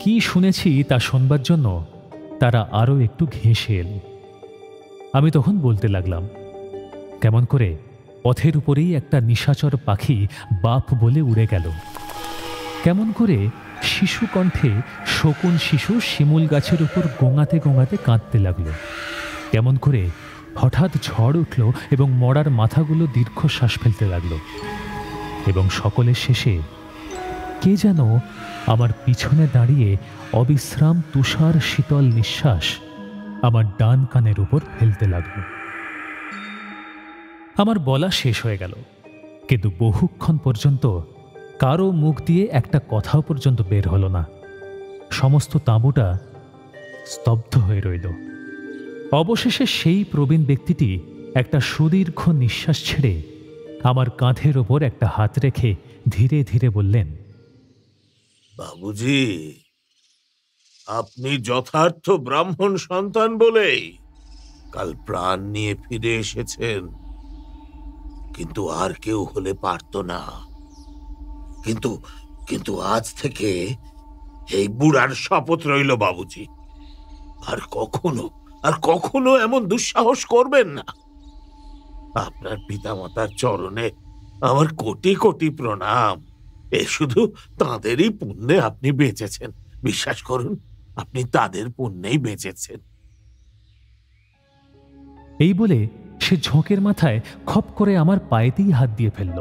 কি শুনেছি তা শোনবার জন্য তারা আরও একটু ঘেঁষে এল। আমি তখন বলতে লাগলাম, কেমন করে পথের উপরেই একটা নিশাচর পাখি বাপ বলে উড়ে গেল, কেমন করে শিশু কণ্ঠে শকুন শিশু শিমুল গাছের উপর গোঙাতে গোঙাতে কাঁদতে লাগলো, কেমন করে হঠাৎ ঝড় উঠল এবং মড়ার মাথাগুলো দীর্ঘশ্বাস ফেলতে লাগলো, এবং সকলের শেষে কে যেন আমার পিছনে দাঁড়িয়ে অবিশ্রাম তুষার শীতল নিঃশ্বাস আমার ডান কানের উপর ফেলতে লাগলো। আমার বলা শেষ হয়ে গেল, কিন্তু বহুক্ষণ পর্যন্ত কারো মুখ দিয়ে একটা কথাও পর্যন্ত বের হলো না। সমস্ত তাঁবুটা স্তব্ধ হয়ে রইল। অবশেষে সেই প্রবীণ ব্যক্তিটি একটা সুদীর্ঘ নিঃশ্বাস ছেড়ে আমার কাঁধের ওপর একটা হাত রেখে ধীরে ধীরে বললেন, বাবুজি, আপনি যথার্থ ব্রাহ্মণ সন্তান বলেই কাল প্রাণ নিয়ে ফিরে এসেছেন, কিন্তু আর কেউ হলে পারত না। কিন্তু আজ থেকে এই বুড়ার শপথ রইল বাবুজি, আর কখনো এমন দুঃসাহস করবেন না। আপনার পিতামাতার চরণে আমার কোটি কোটি প্রণাম। এ শুধু তাঁদেরই পুণ্যে আপনি বেঁচেছেন। বিশ্বাস করুন, আপনি তাদের পুণ্যেই বেঁচেছেন। এই বলে সে ঝোঁকের মাথায় খপ করে আমার পায়েতেই হাত দিয়ে ফেলল।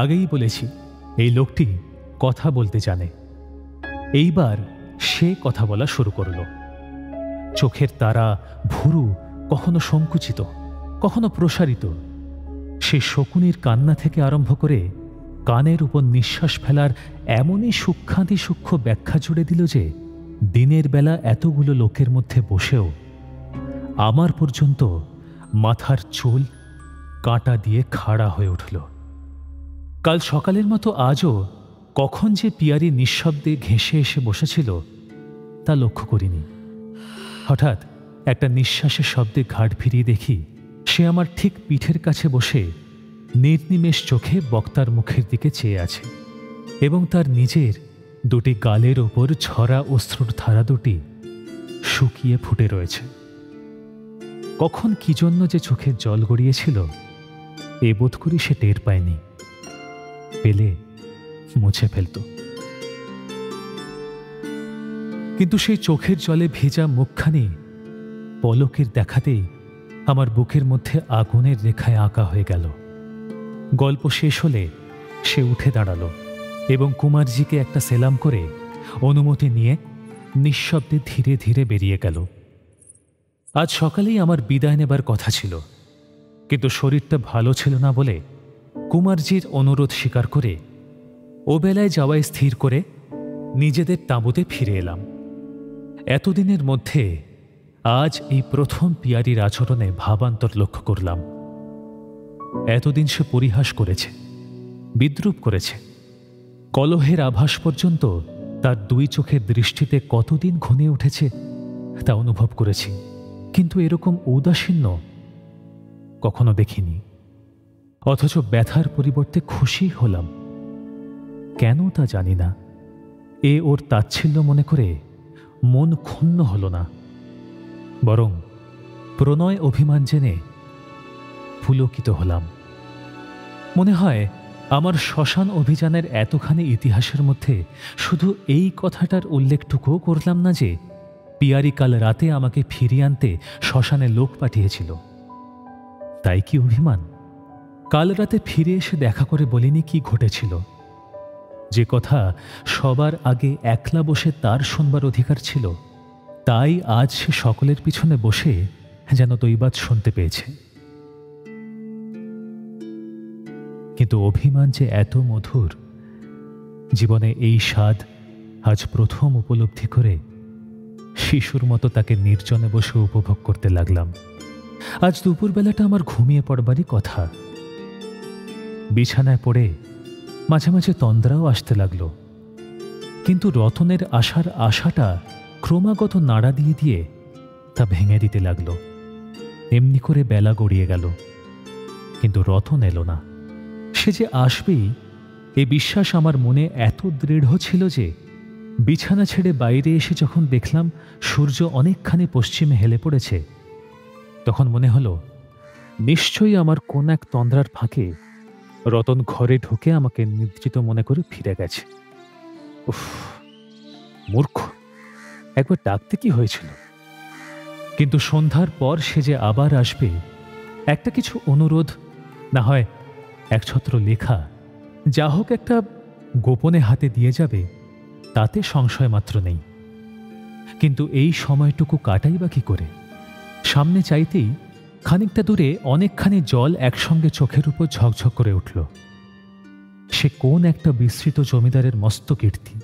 আগেই বলেছি এই লোকটি কথা বলতে জানে। এইবার সে কথা বলা শুরু করল। চোখের তারা ভুরু কখনো সংকুচিত, কখনো প্রসারিত। সে শকুনির কান্না থেকে আরম্ভ করে কানের উপর নিঃশ্বাস ফেলার এমনই সূক্ষ্মাতি সূক্ষ্ম ব্যাখ্যা জুড়ে দিল যে দিনের বেলা এতগুলো লোকের মধ্যে বসেও আমার পর্যন্ত মাথার চুল কাঁটা দিয়ে খাড়া হয়ে উঠল। কাল সকালের মতো আজও কখন যে পিয়ারি নিঃশব্দে ঘেঁষে এসে বসেছিল তা লক্ষ্য করিনি। হঠাৎ একটা নিঃশ্বাসের শব্দে ঘাট ফিরিয়ে দেখি সে আমার ঠিক পিঠের কাছে বসে নির্নিমেষ চোখে বক্তার মুখের দিকে চেয়ে আছে এবং তার নিজের দুটি গালের ওপর ঝরা অশ্রুর ধারা দুটি শুকিয়ে ফুটে রয়েছে। কখন কি জন্য যে চোখের জল গড়িয়েছিল এ বোধ করি সে টের পায়নি, পেলে মুছে ফেলত। কিন্তু সেই চোখের জলে ভেজা মুখখানি পলকের দেখাতেই আমার বুকের মধ্যে আগুনের রেখায় আঁকা হয়ে গেল। গল্প শেষ হলে সে উঠে দাঁড়ালো এবং কুমারজিকে একটা সেলাম করে অনুমতি নিয়ে নিঃশব্দে ধীরে ধীরে বেরিয়ে গেল। আজ সকালেই আমার বিদায় নেবার কথা ছিল, কিন্তু শরীরটা ভালো ছিল না বলে কুমারজির অনুরোধ স্বীকার করে ও বেলায় যাওয়ায় স্থির করে নিজেদের তাঁবুতে ফিরে এলাম। এতদিনের মধ্যে আজ এই প্রথম পিয়ারির আচরণে ভাবান্তর লক্ষ্য করলাম। এতদিন সে পরিহাস করেছে, বিদ্রূপ করেছে, কলহের আভাস পর্যন্ত তার দুই চোখের দৃষ্টিতে কতদিন ঘনিয়ে উঠেছে তা অনুভব করেছি, কিন্তু এরকম ঔদাসীন্য কখনো দেখিনি। অথচ ব্যথার পরিবর্তে খুশি হলাম। কেন তা জানি না। এ ওর তাচ্ছিল্য মনে করে মন ক্ষুণ্ণ হল না, বরং প্রণয় অভিমান জেনে পুলকিত হলাম। মনে হয় আমার শ্মশান অভিযানের এতখানি ইতিহাসের মধ্যে শুধু এই কথাটার উল্লেখটুকুও করলাম না যে পিয়ারি কাল রাতে আমাকে ফিরিয়ে আনতে শ্মশানে লোক পাঠিয়েছিল। তাই কি অভিমান? কাল রাতে ফিরে এসে দেখা করে বলিনি কি ঘটেছিল, যে কথা সবার আগে একলা বসে তার শুনবার অধিকার ছিল, তাই আজ সে সকলের পিছনে বসে যেন দৈবাৎ শুনতে পেয়েছে। কিন্তু অভিমান যে এত মধুর, জীবনে এই স্বাদ আজ প্রথম উপলব্ধি করে শিশুর মতো তাকে নির্জনে বসে উপভোগ করতে লাগলাম। আজ দুপুরবেলাটা আমার ঘুমিয়ে পড়বারই কথা। বিছানায় পড়ে মাঝে মাঝে তন্দ্রাও আসতে লাগলো, কিন্তু রতনের আসার আশাটা ক্রমাগত নাড়া দিয়ে দিয়ে তা ভেঙে দিতে লাগলো। এমনি করে বেলা গড়িয়ে গেল, কিন্তু রতন এলো না। সে যে আসবেই এ বিশ্বাস আমার মনে এত দৃঢ় ছিল যে বিছানা ছেড়ে বাইরে এসে যখন দেখলাম সূর্য অনেকখানি পশ্চিমে হেলে পড়েছে, তখন মনে হলো নিশ্চয়ই আমার কোন এক তন্দ্রার ফাঁকে রতন ঘরে ঢুকে আমাকে নিদ্রিত মনে করে ফিরে গেছে। উফ, মূর্খ, একবার ডাকতে কি হয়েছিল? কিন্তু সন্ধ্যার পর সে যে আবার আসবে, একটা কিছু অনুরোধ, না হয় একছত্র লেখা, যা হোক একটা গোপনে হাতে দিয়ে যাবে, তাতে সংশয় মাত্র নেই। কিন্তু এই সময়টুকু কাটাই বা কি করে? সামনে চাইতেই খানিকটা দূরে অনেকখানি জল একসঙ্গে চোখের উপর ঝকঝক করে উঠল। সে কোন একটা বিস্তৃত জমিদারের মস্ত কীর্তি।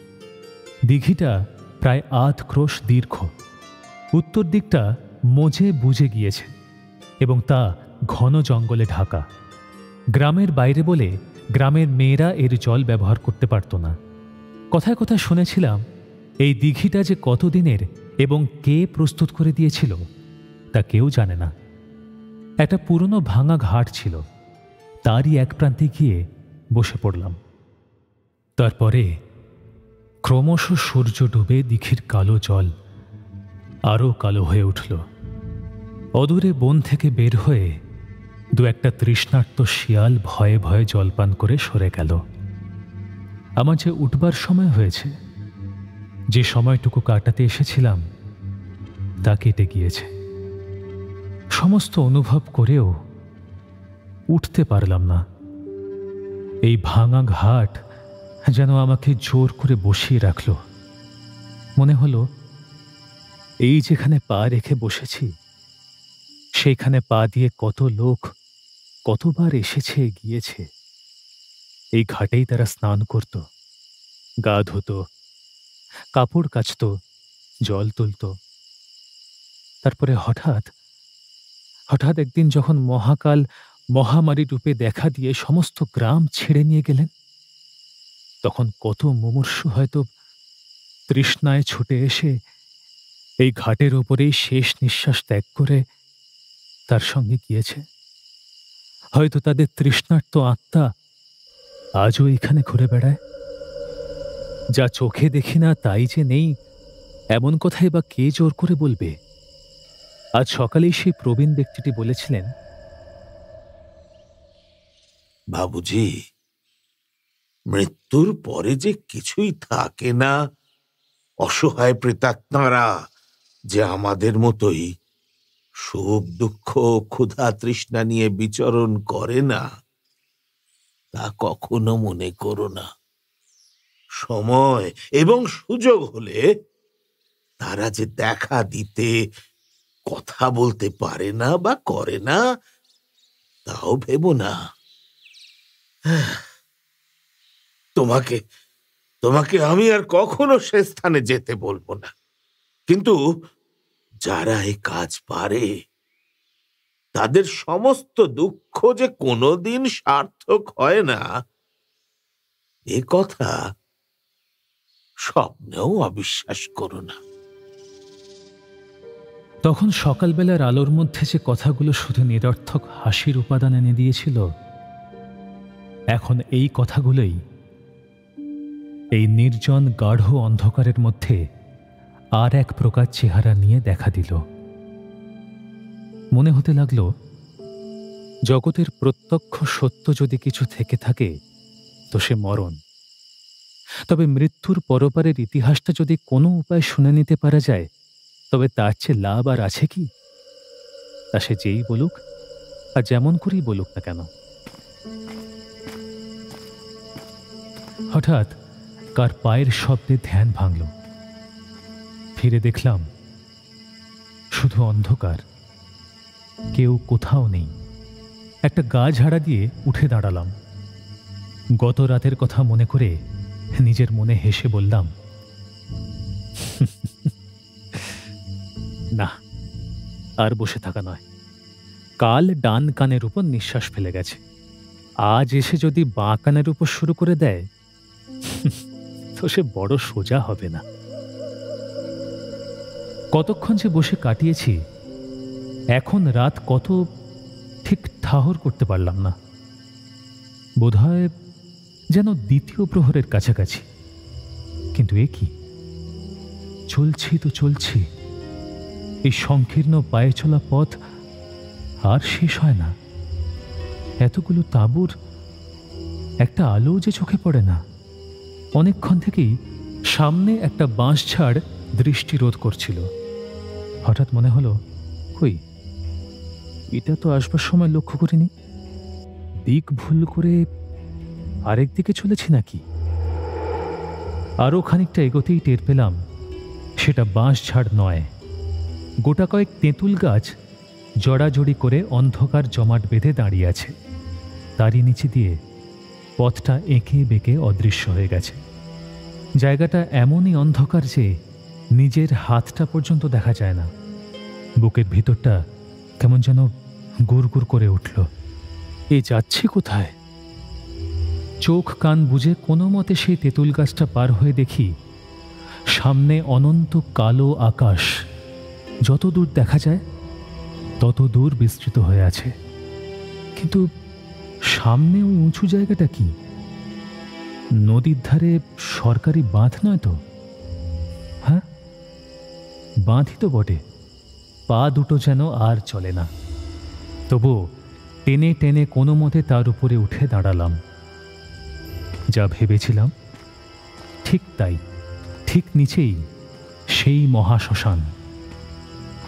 দিঘিটা প্রায় ৮ ক্রোশ দীর্ঘ উত্তর দিকটা মজে বুঝে গিয়েছে এবং তা ঘন জঙ্গলে ঢাকা। গ্রামের বাইরে বলে গ্রামের মেয়েরা এর জল ব্যবহার করতে পারত না। কথায় কথায় শুনেছিলাম এই দিঘিটা যে কতদিনের এবং কে প্রস্তুত করে দিয়েছিল তা কেউ জানে না। একটা পুরনো ভাঙা ঘাট ছিল, তারই এক প্রান্তে গিয়ে বসে পড়লাম। তারপরে ক্রমশ সূর্য ডুবে দিঘির কালো জল আরও কালো হয়ে উঠল। অদূরে বন থেকে বের হয়ে দু একটা তৃষ্ণার্ত শিয়াল ভয়ে ভয়ে জলপান করে সরে গেল। আমার যে উঠবার সময় হয়েছে, যে সময়টুকু কাটাতে এসেছিলাম তা কেটে গিয়েছে। সমস্ত অনুভব করেও উঠতে পারলাম না। এই ভাঙা ঘাট যেন আমাকে জোর করে বসিয়ে রাখল। মনে হলো এই যেখানে পা রেখে বসেছি সেইখানে পা দিয়ে কত লোক কতবার এসেছে গিয়েছে। এই ঘাটেই তারা স্নান করত, গা ধুত, কাপড় কাচত, জল তুলত। তারপরে হঠাৎ একদিন যখন মহাকাল মহামারী রূপে দেখা দিয়ে সমস্ত গ্রাম ছেড়ে নিয়ে গেলেন, তখন কত মুমূর্ষু হয়তো তৃষ্ণায় ছুটে এসে এই ঘাটের ওপরেই শেষ নিঃশ্বাস ত্যাগ করে তার সঙ্গে গিয়েছে। হয়তো তাদের তৃষ্ণার্ত আত্মা আজও এখানে ঘুরে বেড়ায়। যা চোখে দেখি না তাই যে নেই, এমন কথাই বা কে জোর করে বলবে? আজ সকালেই সেই প্রবীণ ব্যক্তিটি বলেছিলেন, বাবুজি, মৃত্যুর পরে যে কিছুই থাকে না। অসহায় প্রেতাত্মারা যে আমাদের মতোই সুখ দুঃখ ক্ষুধা তৃষ্ণা নিয়ে বিচরণ করে না, তা কখনো মনে করো না। সময় এবং সুযোগ হলে তারা যে দেখা দিতে কথা বলতে পারে না বা করে না, তাও ভেবো না। তোমাকে আমি আর কখনো সে স্থানে যেতে বলবো না, কিন্তু যারা এই কাজ পারে তাদের সমস্ত দুঃখ যে কোনোদিন সার্থক হয় না, এ কথা স্বপ্নেও অবিশ্বাস করো না। তখন সকালবেলার আলোর মধ্যে যে কথাগুলো শুধু নিরর্থক হাসির উপাদান এনে দিয়েছিল, এখন এই কথাগুলোই এই নির্জন গাঢ় অন্ধকারের মধ্যে আর এক প্রকার চেহারা নিয়ে দেখা দিল। মনে হতে লাগল, জগতের প্রত্যক্ষ সত্য যদি কিছু থেকে থাকে তো সে মরণ। তবে মৃত্যুর পরপারের ইতিহাসটা যদি কোনো উপায় শুনে নিতে পারা যায়, তবে তার চেয়ে লাভ আর আছে কি? তা সে যেই বলুক আর যেমন করেই বলুক না কেন। হঠাৎ কার পায়ের শব্দে ধ্যান ভাঙল। ফিরে দেখলাম শুধু অন্ধকার, কেউ কোথাও নেই। একটা গা ঝাড়া দিয়ে উঠে দাঁড়ালাম। গত রাতের কথা মনে করে নিজের মনে হেসে বললাম, না, আর বসে থাকা নয়। কাল ডান কানের উপর নিঃশ্বাস ফেলে গেছে, আজ এসে যদি বাঁ কানের উপর শুরু করে দেয় তো সে বড় সোজা হবে না। কতক্ষণ যে বসে কাটিয়েছি, এখন রাত কত ঠিক ঠাহর করতে পারলাম না। বোধহয় যেন দ্বিতীয় প্রহরের কাছাকাছি। কিন্তু এ কি? চলছি তো চলছি, এই সংকীর্ণ পায়ে চলা পথ আর শেষ হয় না। এতগুলো তাঁবুর একটা আলো যে চোখে পড়ে না। অনেকক্ষণ থেকেই সামনে একটা বাঁশ ঝাড় দৃষ্টি রোধ করছিল। হঠাৎ মনে হলো, কই, এটা তো আসবার সময় লক্ষ্য করিনি। দিক ভুল করে আরেক দিকে চলেছি নাকি? আরও খানিকটা এগোতেই টের পেলাম সেটা বাঁশ ঝাড় নয়, গোটা কয়েক তেঁতুল গাছ জড়াজড়ি করে অন্ধকার জমাট বেঁধে দাঁড়িয়ে আছে। তারই নিচে দিয়ে পথটা এঁকে বেঁকে অদৃশ্য হয়ে গেছে। জায়গাটা এমনই অন্ধকার যে নিজের হাতটা পর্যন্ত দেখা যায় না। বুকের ভিতরটা কেমন যেন গুড়গুড় করে উঠল। এ যাচ্ছি কোথায়? চোখ কান বুঝে কোনো মতে সেই তেঁতুল গাছটা পার হয়ে দেখি সামনে অনন্ত কালো আকাশ, যত দূর দেখা যায় তত দূর বিস্তৃত হয়ে আছে। কিন্তু সামনে ওই উঁচু জায়গাটা কি? নদীর ধারে সরকারি বাঁধ নয় তো? হ্যাঁ, বাঁধই তো বটে। পা দুটো যেন আর চলে না, তবু টেনে টেনে কোনো মতে তার উপরে উঠে দাঁড়ালাম। যা ভেবেছিলাম ঠিক তাই, ঠিক নিচেই সেই মহাশ্মশান।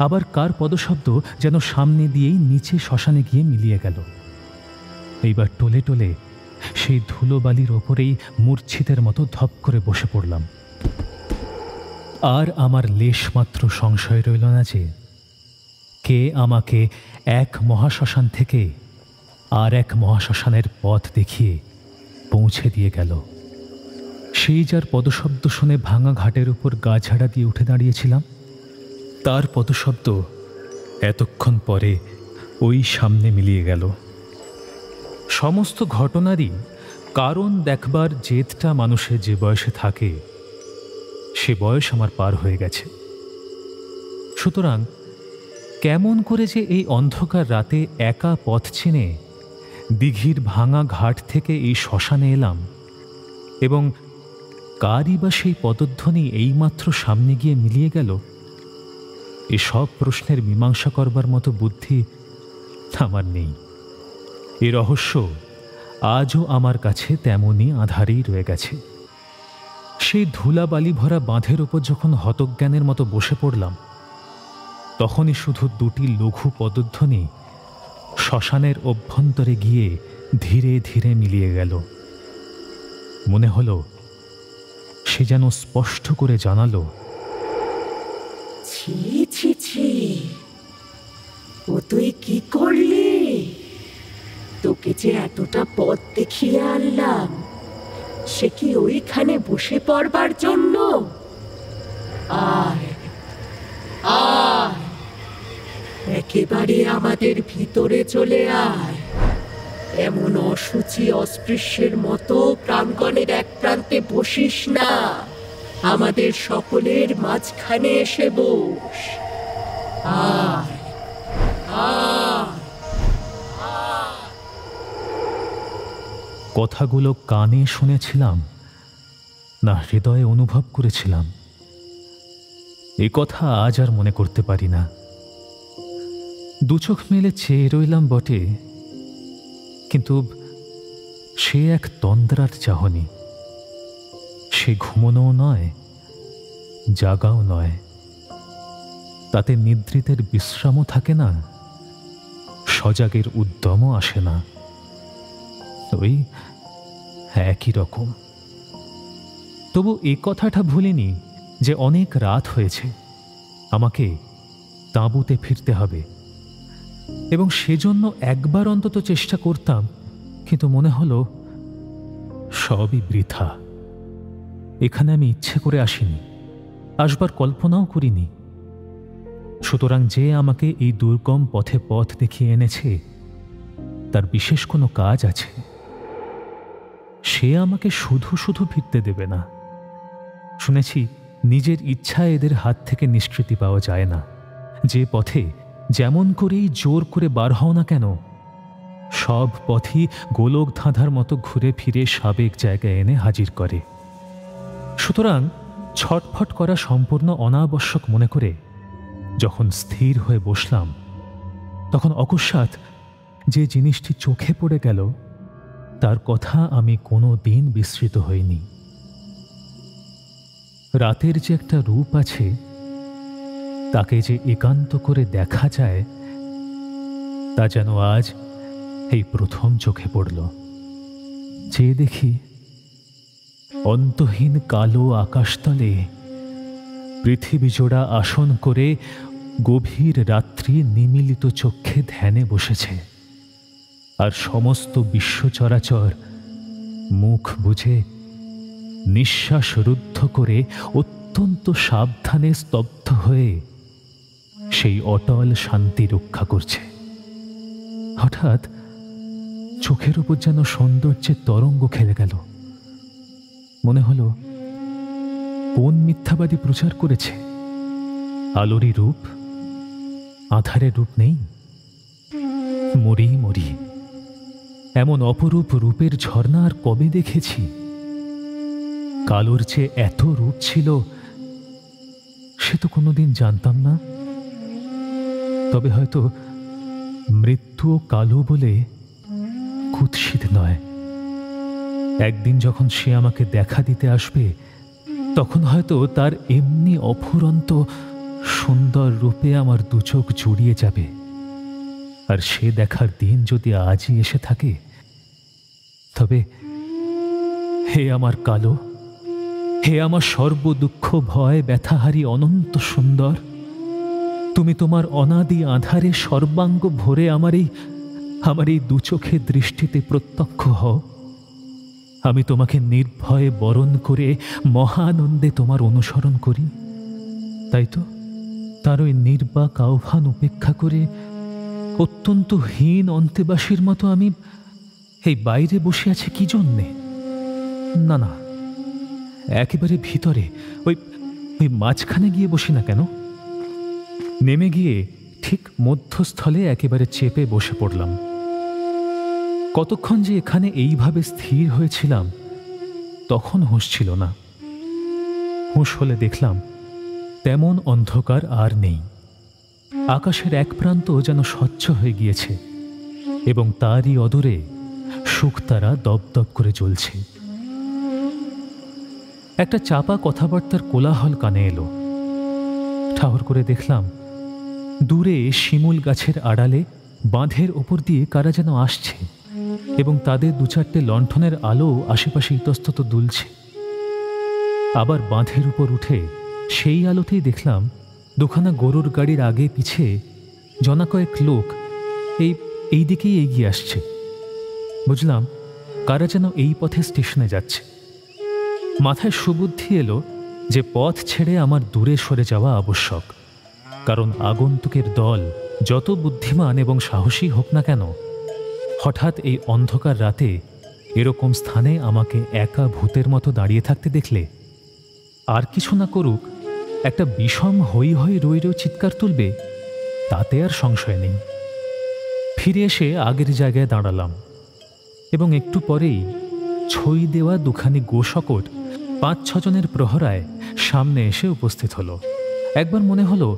আবার কার পদশব্দ যেন সামনে দিয়েই নিচে শ্মশানে গিয়ে মিলিয়ে গেল। এইবার টোলে টোলে সেই ধুলোবালির ওপরেই মূর্ছিতের মতো ধপ করে বসে পড়লাম। আর আমার লেশমাত্র সংশয় রইল না যে কে আমাকে এক মহাশ্মশান থেকে আর এক মহাশ্মশানের পথ দেখিয়ে পৌঁছে দিয়ে গেল। সেই যার পদশব্দ শুনে ভাঙা ঘাটের উপর গা ঝাড়া দিয়ে উঠে দাঁড়িয়েছিলাম, তার পদশব্দ এতক্ষণ পরে ওই সামনে মিলিয়ে গেল। সমস্ত ঘটনারই কারণ দেখবার জেদটা মানুষের যে বয়সে থাকে, সে বয়স আমার পার হয়ে গেছে। সুতরাং কেমন করে যে এই অন্ধকার রাতে একা পথ চিনে দিঘির ভাঙা ঘাট থেকে এই শ্মশানে এলাম, এবং কারই বা সেই পদধ্বনি এইমাত্র সামনে গিয়ে মিলিয়ে গেল, এসব প্রশ্নের মীমাংসা করবার মতো বুদ্ধি আমার নেই। এ রহস্য আজও আমার কাছে তেমনই আধারেই রয়ে গেছে। সেই ধুলাবালি ভরা বাঁধের ওপর যখন হতজ্ঞানের মতো বসে পড়লাম, তখনই শুধু দুটি লঘু পদধ্বনি শ্মশানের অভ্যন্তরে গিয়ে ধীরে ধীরে মিলিয়ে গেল। মনে হলো সে যেন স্পষ্ট করে জানালো, ছি ছি ছি, ও তুই কি করলি? তোকে যে এতটা পথ দেখিয়ে আনলাম, সে কি ওইখানে বসে পড়বার জন্য? আয় আয়, একেবারে আমাদের ভিতরে চলে আয়। এমন অসুচি অস্পৃশ্যের মতো প্রাঙ্গণের এক প্রান্তে বসিস না, আমাদের সকলের মাঝখানে এসে বস। আয় আয়। কথাগুলো কানে শুনেছিলাম না হৃদয়ে অনুভব করেছিলাম, এ কথা আজ আর মনে করতে পারি না। দু চোখ মেলে চেয়ে রইলাম বটে, কিন্তু সে এক তন্দ্রার চাহনি। সে ঘুমোনোও নয়, জাগাও নয়। তাতে নিদ্রিতের বিশ্রামও থাকে না, সজাগের উদ্যমও আসে না। ওই একই রকম। তবু এ কথাটা ভুলিনি যে অনেক রাত হয়েছে, আমাকে তাঁবুতে ফিরতে হবে, এবং সেজন্য একবার অন্তত চেষ্টা করতাম, কিন্তু মনে হলো সবই বৃথা। এখানে আমি ইচ্ছে করে আসিনি, আসবার কল্পনাও করিনি। সুতরাং যে আমাকে এই দুর্গম পথে পথ দেখিয়ে এনেছে, তার বিশেষ কোনো কাজ আছে। সে আমাকে শুধু শুধু ফিরতে দেবে না। শুনেছি নিজের ইচ্ছায় এদের হাত থেকে নিষ্কৃতি পাওয়া যায় না। যে পথে যেমন করেই জোর করে বার হও না কেন, সব পথই গোলক ধাঁধার মতো ঘুরে ফিরে সাবেক জায়গায় এনে হাজির করে। সুতরাং ছটফট করা সম্পূর্ণ অনাবশ্যক মনে করে যখন স্থির হয়ে বসলাম, তখন অকস্মাৎ যে জিনিসটি চোখে পড়ে গেল, তার কথা আমি কোনো দিন বিস্মৃত হইনি। রাতের যে একটা রূপ আছে, তাকে যে একান্ত করে দেখা যায়, তা যেন আজ এই প্রথম চোখে পড়ল। চেয়ে দেখি অন্তহীন কালো আকাশতলে পৃথিবী জোড়া আসন করে গভীর রাত্রি নিমিলিত চক্ষে ধ্যানে বসেছে, আর সমস্ত বিশ্ব চরাচর মুখ বুঝে নিঃশ্বাস রুদ্ধ করে অত্যন্ত সাবধানে স্তব্ধ হয়ে সেই অটল শান্তি রক্ষা করছে। হঠাৎ চোখের উপর যেন সৌন্দর্যের তরঙ্গ খেলে গেল। মনে হলো কোন মিথ্যাবাদী প্রচার করেছে আলোরই রূপ, আধারের রূপ নেই। মরি মরি, এমন অপরূপ রূপের ঝর্ণা আর কবে দেখেছি? কালোর চেয়ে এত রূপ ছিল সে তো কোনোদিন জানতাম না। তবে হয়তো মৃত্যুও কালো বলে কুৎসিত নয়। একদিন যখন সে আমাকে দেখা দিতে আসবে, তখন হয়তো তার এমনি অফুরন্ত সুন্দর রূপে আমার দু চোখ জুড়িয়ে যাবে। আর সে দেখার দিন যদি আজই এসে থাকে, তবে হে আমার কালো, হে আমার সর্বদুঃখ ভয় ব্যথাহারী অনন্ত সুন্দর, তুমি তোমার অনাদি আধারে সর্বাঙ্গ ভরে আমার এই দু চোখের দৃষ্টিতে প্রত্যক্ষ হও। আমি তোমাকে নির্ভয়ে বরণ করে মহানন্দে তোমার অনুসরণ করি। তাই তো তার ওই নির্বাক আহ্বান উপেক্ষা করে অত্যন্ত হীন অন্তেবাসীর মতো আমি এই বাইরে বসে আছি কি জন্যে? না না, একেবারে ভিতরে ওই মাঝখানে গিয়ে বসি না কেন? নেমে গিয়ে ঠিক মধ্যস্থলে একেবারে চেপে বসে পড়লাম। কতক্ষণ যে এখানে এইভাবে স্থির হয়েছিলাম তখন হুঁশ ছিল না। হুঁশ হলে দেখলাম তেমন অন্ধকার আর নেই। আকাশের এক প্রান্ত যেন স্বচ্ছ হয়ে গিয়েছে এবং তারই অদূরে শুকতারা দপদপ করে জ্বলছে। একটা চাপা কথাবার্তার কোলাহল কানে এলো। ঠাহর করে দেখলাম দূরে শিমুল গাছের আড়ালে বাঁধের ওপর দিয়ে কারা যেন আসছে এবং তাদের দু চারটে লণ্ঠনের আলো আশেপাশে ইতস্তত দুলছে। আবার বাঁধের উপর উঠে সেই আলোতেই দেখলাম দুখানা গরুর গাড়ির আগে পিছে জনা কয়েক লোক এই দিকেই এগিয়ে আসছে। বুঝলাম কারা যেন এই পথে স্টেশনে যাচ্ছে। মাথায় সুবুদ্ধি এলো যে পথ ছেড়ে আমার দূরে সরে যাওয়া আবশ্যক, কারণ আগন্তুকের দল যত বুদ্ধিমান এবং সাহসী হোক না কেন, হঠাৎ এই অন্ধকার রাতে এরকম স্থানে আমাকে একা ভূতের মতো দাঁড়িয়ে থাকতে দেখলে আর কিছু না করুক একটা বিষম হই হই রই রই চিৎকার তুলবে, তাতে আর সংশয় নেই। ফিরে এসে আগের জায়গায় দাঁড়ালাম এবং একটু পরেই ছই দেওয়া দুখানি গোশকট ৫-৬ জনের প্রহরায় সামনে এসে উপস্থিত হলো। একবার মনে হলো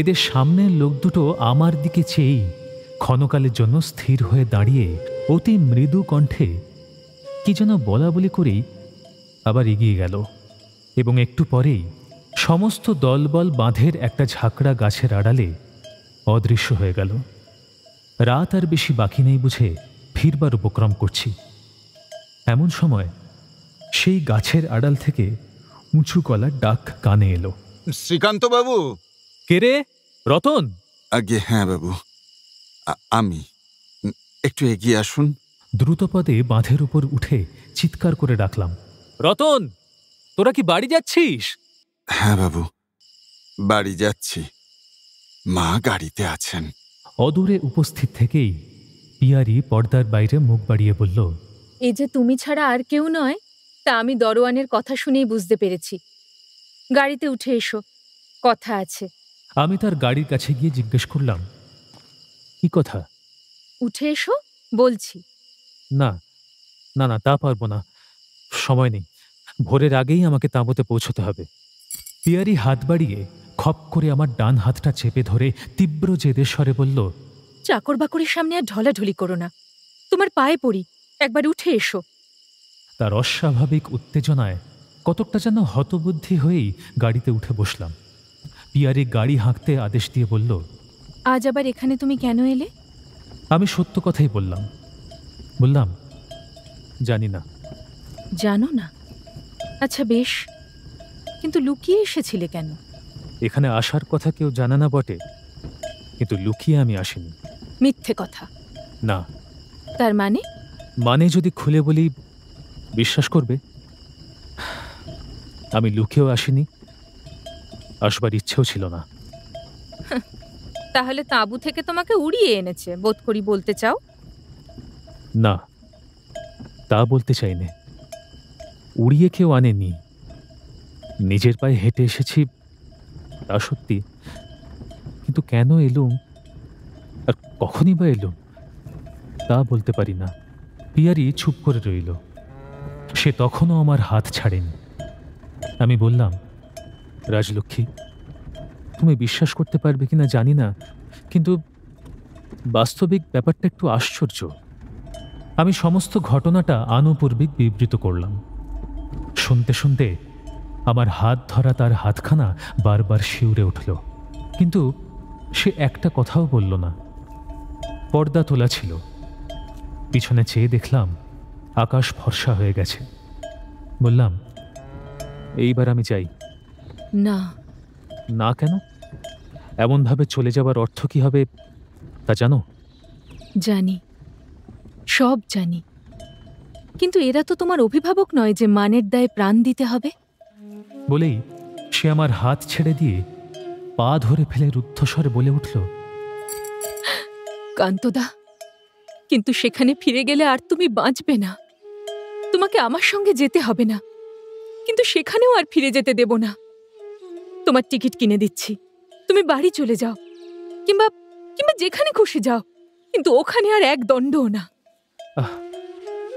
এদের সামনের লোক দুটো আমার দিকে চেয়েই ক্ষণকালের জন্য স্থির হয়ে দাঁড়িয়ে অতি মৃদু কণ্ঠে কি যেন বলা বলি করেই আবার এগিয়ে গেল এবং একটু পরেই সমস্ত দলবল বাঁধের একটা ঝাঁকড়া গাছের আড়ালে অদৃশ্য হয়ে গেল। রাত আর বেশি বাকি নেই বুঝে ফিরবার উপক্রম করছি। এমন সময় সেই গাছের আড়াল থেকে উঁচু গলার ডাক কানে এলো। শ্রীকান্ত বাবু। কে রে? রতন? আগে হ্যাঁ বাবু, আমি। একটু এগিয়ে আসুন। দ্রুতপদে বাঁধের উপর উঠে চিৎকার করে ডাকলাম, রতন, তোরা কি বাড়ি যাচ্ছিস? হ্যাঁ বাবু, বাড়ি যাচ্ছি। মা গাড়িতে আছেন। অদূরে উপস্থিত থেকেই পিয়ারি পর্দার বাইরে মুখ বাড়িয়ে বলল, এই যে তুমি ছাড়া আর কেউ নয় তা আমি দরোয়ানের কথা শুনেই বুঝতে পেরেছি। গাড়িতে উঠে এসো, কথা আছে। আমি তার গাড়ির কাছে গিয়ে জিজ্ঞেস করলাম, কি কথা? উঠে এসো বলছি। না না না, তা পারবো না, সময় নেই, ভোরের আগেই আমাকে তাঁবুতে পৌঁছতে হবে। পিয়ারি হাত বাড়িয়ে খপ করে আমার ডান হাতটা চেপে ধরে তীব্র জেদের স্বরে বলল, চাকর বাকরের সামনে আর ঢলাঢলি করো না, তোমার পায়ে পড়ি, একবার উঠে এসো। তার অস্বাভাবিক উত্তেজনায় কতকটা যেন হতবুদ্ধি হয়েই গাড়িতে উঠে বসলাম। পিয়ারি গাড়ি হাঁকতে আদেশ দিয়ে বলল, আজ আবার এখানে তুমি কেন এলে? আমি সত্য কথাই বললাম, জানি না। জানো না? আচ্ছা বেশ, কিন্তু লুকিয়ে এসেছিলে কেন? এখানে আসার কথা কেউ জানে না বটে, কিন্তু লুকিয়ে আমি আসিনি। মিথ্যে কথা। না। তার মানে? মানে যদি খুলে বলি বিশ্বাস করবে। আমি লুকিয়েও আসিনি, আসবার ইচ্ছেও ছিল না। তাহলে তাঁবু থেকে তোমাকে উড়িয়ে এনেছে বোধ করি বলতে চাও? না, তা বলতে চাইনে। উড়িয়ে কেউ আনেনি, নিজের পায়ে হেঁটে এসেছি, তা সত্যি। কিন্তু কেন এলুম আর কখনই বা এলুম তা বলতে পারি না। পিয়ারি চুপ করে রইল। সে তখনও আমার হাত ছাড়েনি। আমি বললাম, রাজলক্ষ্মী, তুমি বিশ্বাস করতে পারবে কিনা জানি না, কিন্তু বাস্তবিক ব্যাপারটা একটু আশ্চর্য। আমি সমস্ত ঘটনাটা আনুপূর্বিক বিবৃত করলাম। শুনতে শুনতে আমার হাত ধরা তার হাতখানা বারবার শিউরে উঠল, কিন্তু সে একটা কথাও বলল না। পর্দা তোলা ছিল। পিছনে চেয়ে দেখলাম আকাশ ফর্সা হয়ে গেছে। বললাম, এইবার আমি যাই। না। না কেন? এমনভাবে চলে যাবার অর্থ কি হবে তা জানো? জানি, সব জানি, কিন্তু এরা তো তোমার অভিভাবক নয় যে মানের দায়ে প্রাণ দিতে হবে। বলেই সে আমার হাত ছেড়ে দিয়ে পা ধরে ফেলে রুদ্ধস্বরে বলে উঠল, কান্তদা, কিন্তু সেখানে ফিরে গেলে আর তুমি বাঁচবে না। তোমাকে আমার সঙ্গে যেতে হবে না, কিন্তু সেখানেও আর ফিরে যেতে দেব না। তোমার টিকিট কিনে দিচ্ছি, তুমি বাড়ি চলে যাও, কিংবা যেখানে খুশি যাও, কিন্তু ওখানে আর এক দণ্ডও না।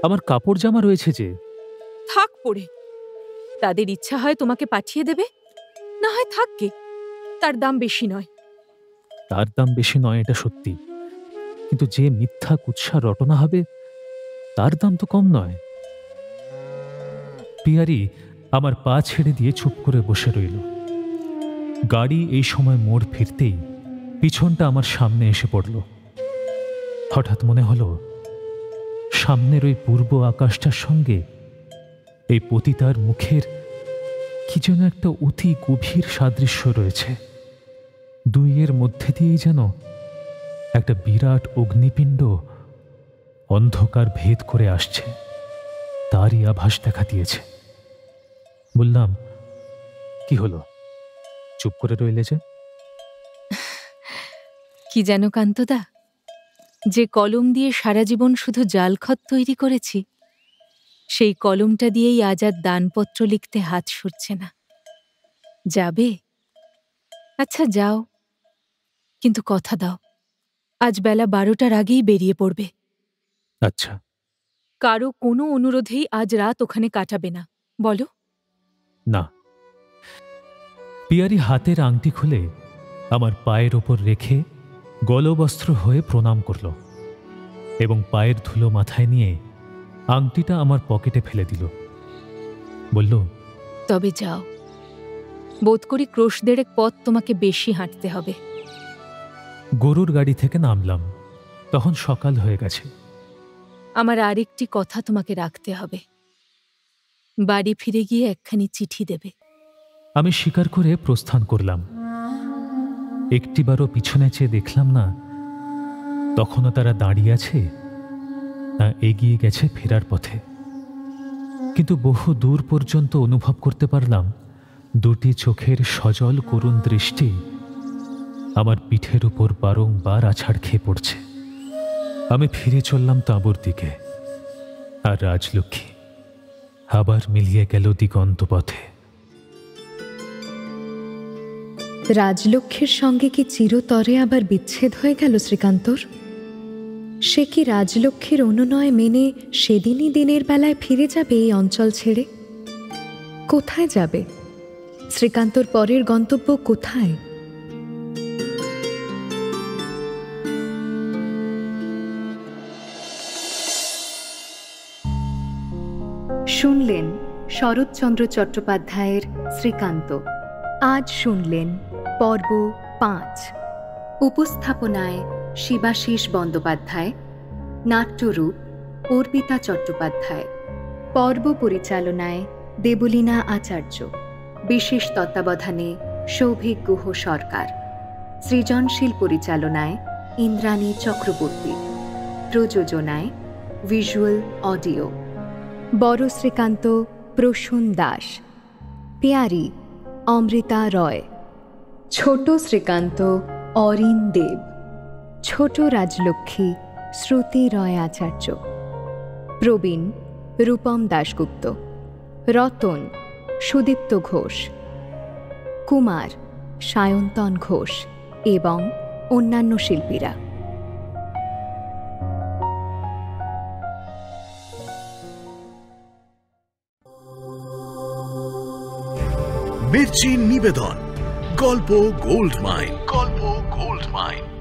আমার কাপড় জামা রয়েছে যে। থাক পড়ে। তাদের ইচ্ছা হয় তোমাকে পাঠিয়ে দেবে, না হয় থাকবে। তার দাম বেশি নয়। তার দাম বেশি নয়, এটা সত্যি, কিন্তু যে মিথ্যা কুৎসা রটনা হবে তার দাম তো কম নয়। পিয়ারি আমার পা ছেড়ে দিয়ে চুপ করে বসে রইল। গাড়ি এই সময় মোড় ফিরতেই পিছনটা আমার সামনে এসে পড়ল। হঠাৎ মনে হলো সামনের ওই পূর্ব আকাশটার সঙ্গে এই পতিতার মুখের কি যেন একটা অতি গভীর সাদৃশ্য রয়েছে। দুইয়ের মধ্যে দিয়েই যেন একটা বিরাট অগ্নিপিণ্ড অন্ধকার ভেদ করে আসছে, তারই আভাস দেখা দিয়েছে। বললাম, কি হলো, চুপ করে রইলে যে? কি যেন কান্তদা, যে কলম দিয়ে সারা জীবন শুধু জালখত তৈরি করেছি, সেই কলমটা দিয়েই আজ আর দানপত্র লিখতে হাত সরছে না। যাবে? আচ্ছা যাও, কিন্তু কথা দাও, আজ বেলা 12টার আগেই বেরিয়ে পড়বে। আচ্ছা। কারো কোনো অনুরোধেই আজ রাত ওখানে কাটাবে না, বলো? না। পিয়ারি হাতের আংটি খুলে আমার পায়ের ওপর রেখে গলবস্ত্র হয়ে প্রণাম করল এবং পায়ের ধুলো মাথায় নিয়ে আংটিটা আমার পকেটে ফেলে দিল। বলল, তবে যাও, বোধ করি ক্রোশ দেড়েক পথ তোমাকে বেশি হাঁটতে হবে। গরুর গাড়ি থেকে নামলাম, তখন সকাল হয়ে গেছে। আমার আরেকটি কথা তোমাকে রাখতে হবে। বাড়ি ফিরে গিয়ে একখানি চিঠি দেবে। আমি স্বীকার করে প্রস্থান করলাম। একটিবারও পিছনে চেয়ে দেখলাম না তখনও তারা দাঁড়িয়ে আছে না এগিয়ে গেছে ফেরার পথে। কিন্তু বহু দূর পর্যন্ত অনুভব করতে পারলাম দুটি চোখের সজল করুণ দৃষ্টি আমার পিঠের উপর বারংবার আছাড় খেয়ে পড়ছে। আমি ফিরে চললাম তাঁবুর দিকে, আর রাজলক্ষ্মী আবার মিলিয়ে গেল দিগন্ত পথে। রাজলক্ষ্মীর সঙ্গে কি চিরতরে আবার বিচ্ছেদ হয়ে গেল শ্রীকান্তর? সে কি রাজলক্ষ্মীর অনুনয় মেনে সেদিনই দিনের বেলায় ফিরে যাবে এই অঞ্চল ছেড়ে? কোথায় যাবে? শ্রীকান্তর পরের গন্তব্য কোথায়? শুনলেন শরৎচন্দ্র চট্টোপাধ্যায়ের শ্রীকান্ত। আজ শুনলেন পর্ব 5। উপস্থাপনায় শিবাশিস বন্দ্যোপাধ্যায়, নাট্যরূপ অর্পিতা চট্টোপাধ্যায়, পর্ব পরিচালনায় দেবলীনা আচার্য, বিশেষ তত্ত্বাবধানে সৌভিক গুহ সরকার, সৃজনশীল পরিচালনায় ইন্দ্রাণী চক্রবর্তী, প্রযোজনায় ভিজুয়াল অডিও। বড় শ্রীকান্ত প্রসূন দাস, পিয়ারি অমৃতা রয়, ছোট শ্রীকান্ত অরিন দেব, ছোট রাজলক্ষ্মী শ্রুতি রয় আচার্য, প্রবীণ রূপম দাশগুপ্ত, রতন সুদীপ্ত ঘোষ, কুমার সায়ন্তন ঘোষ এবং অন্যান্য শিল্পীরা। মির্চি নিবেদন গল্প গোল্ড মাইন। গল্প গোল্ড মাইন।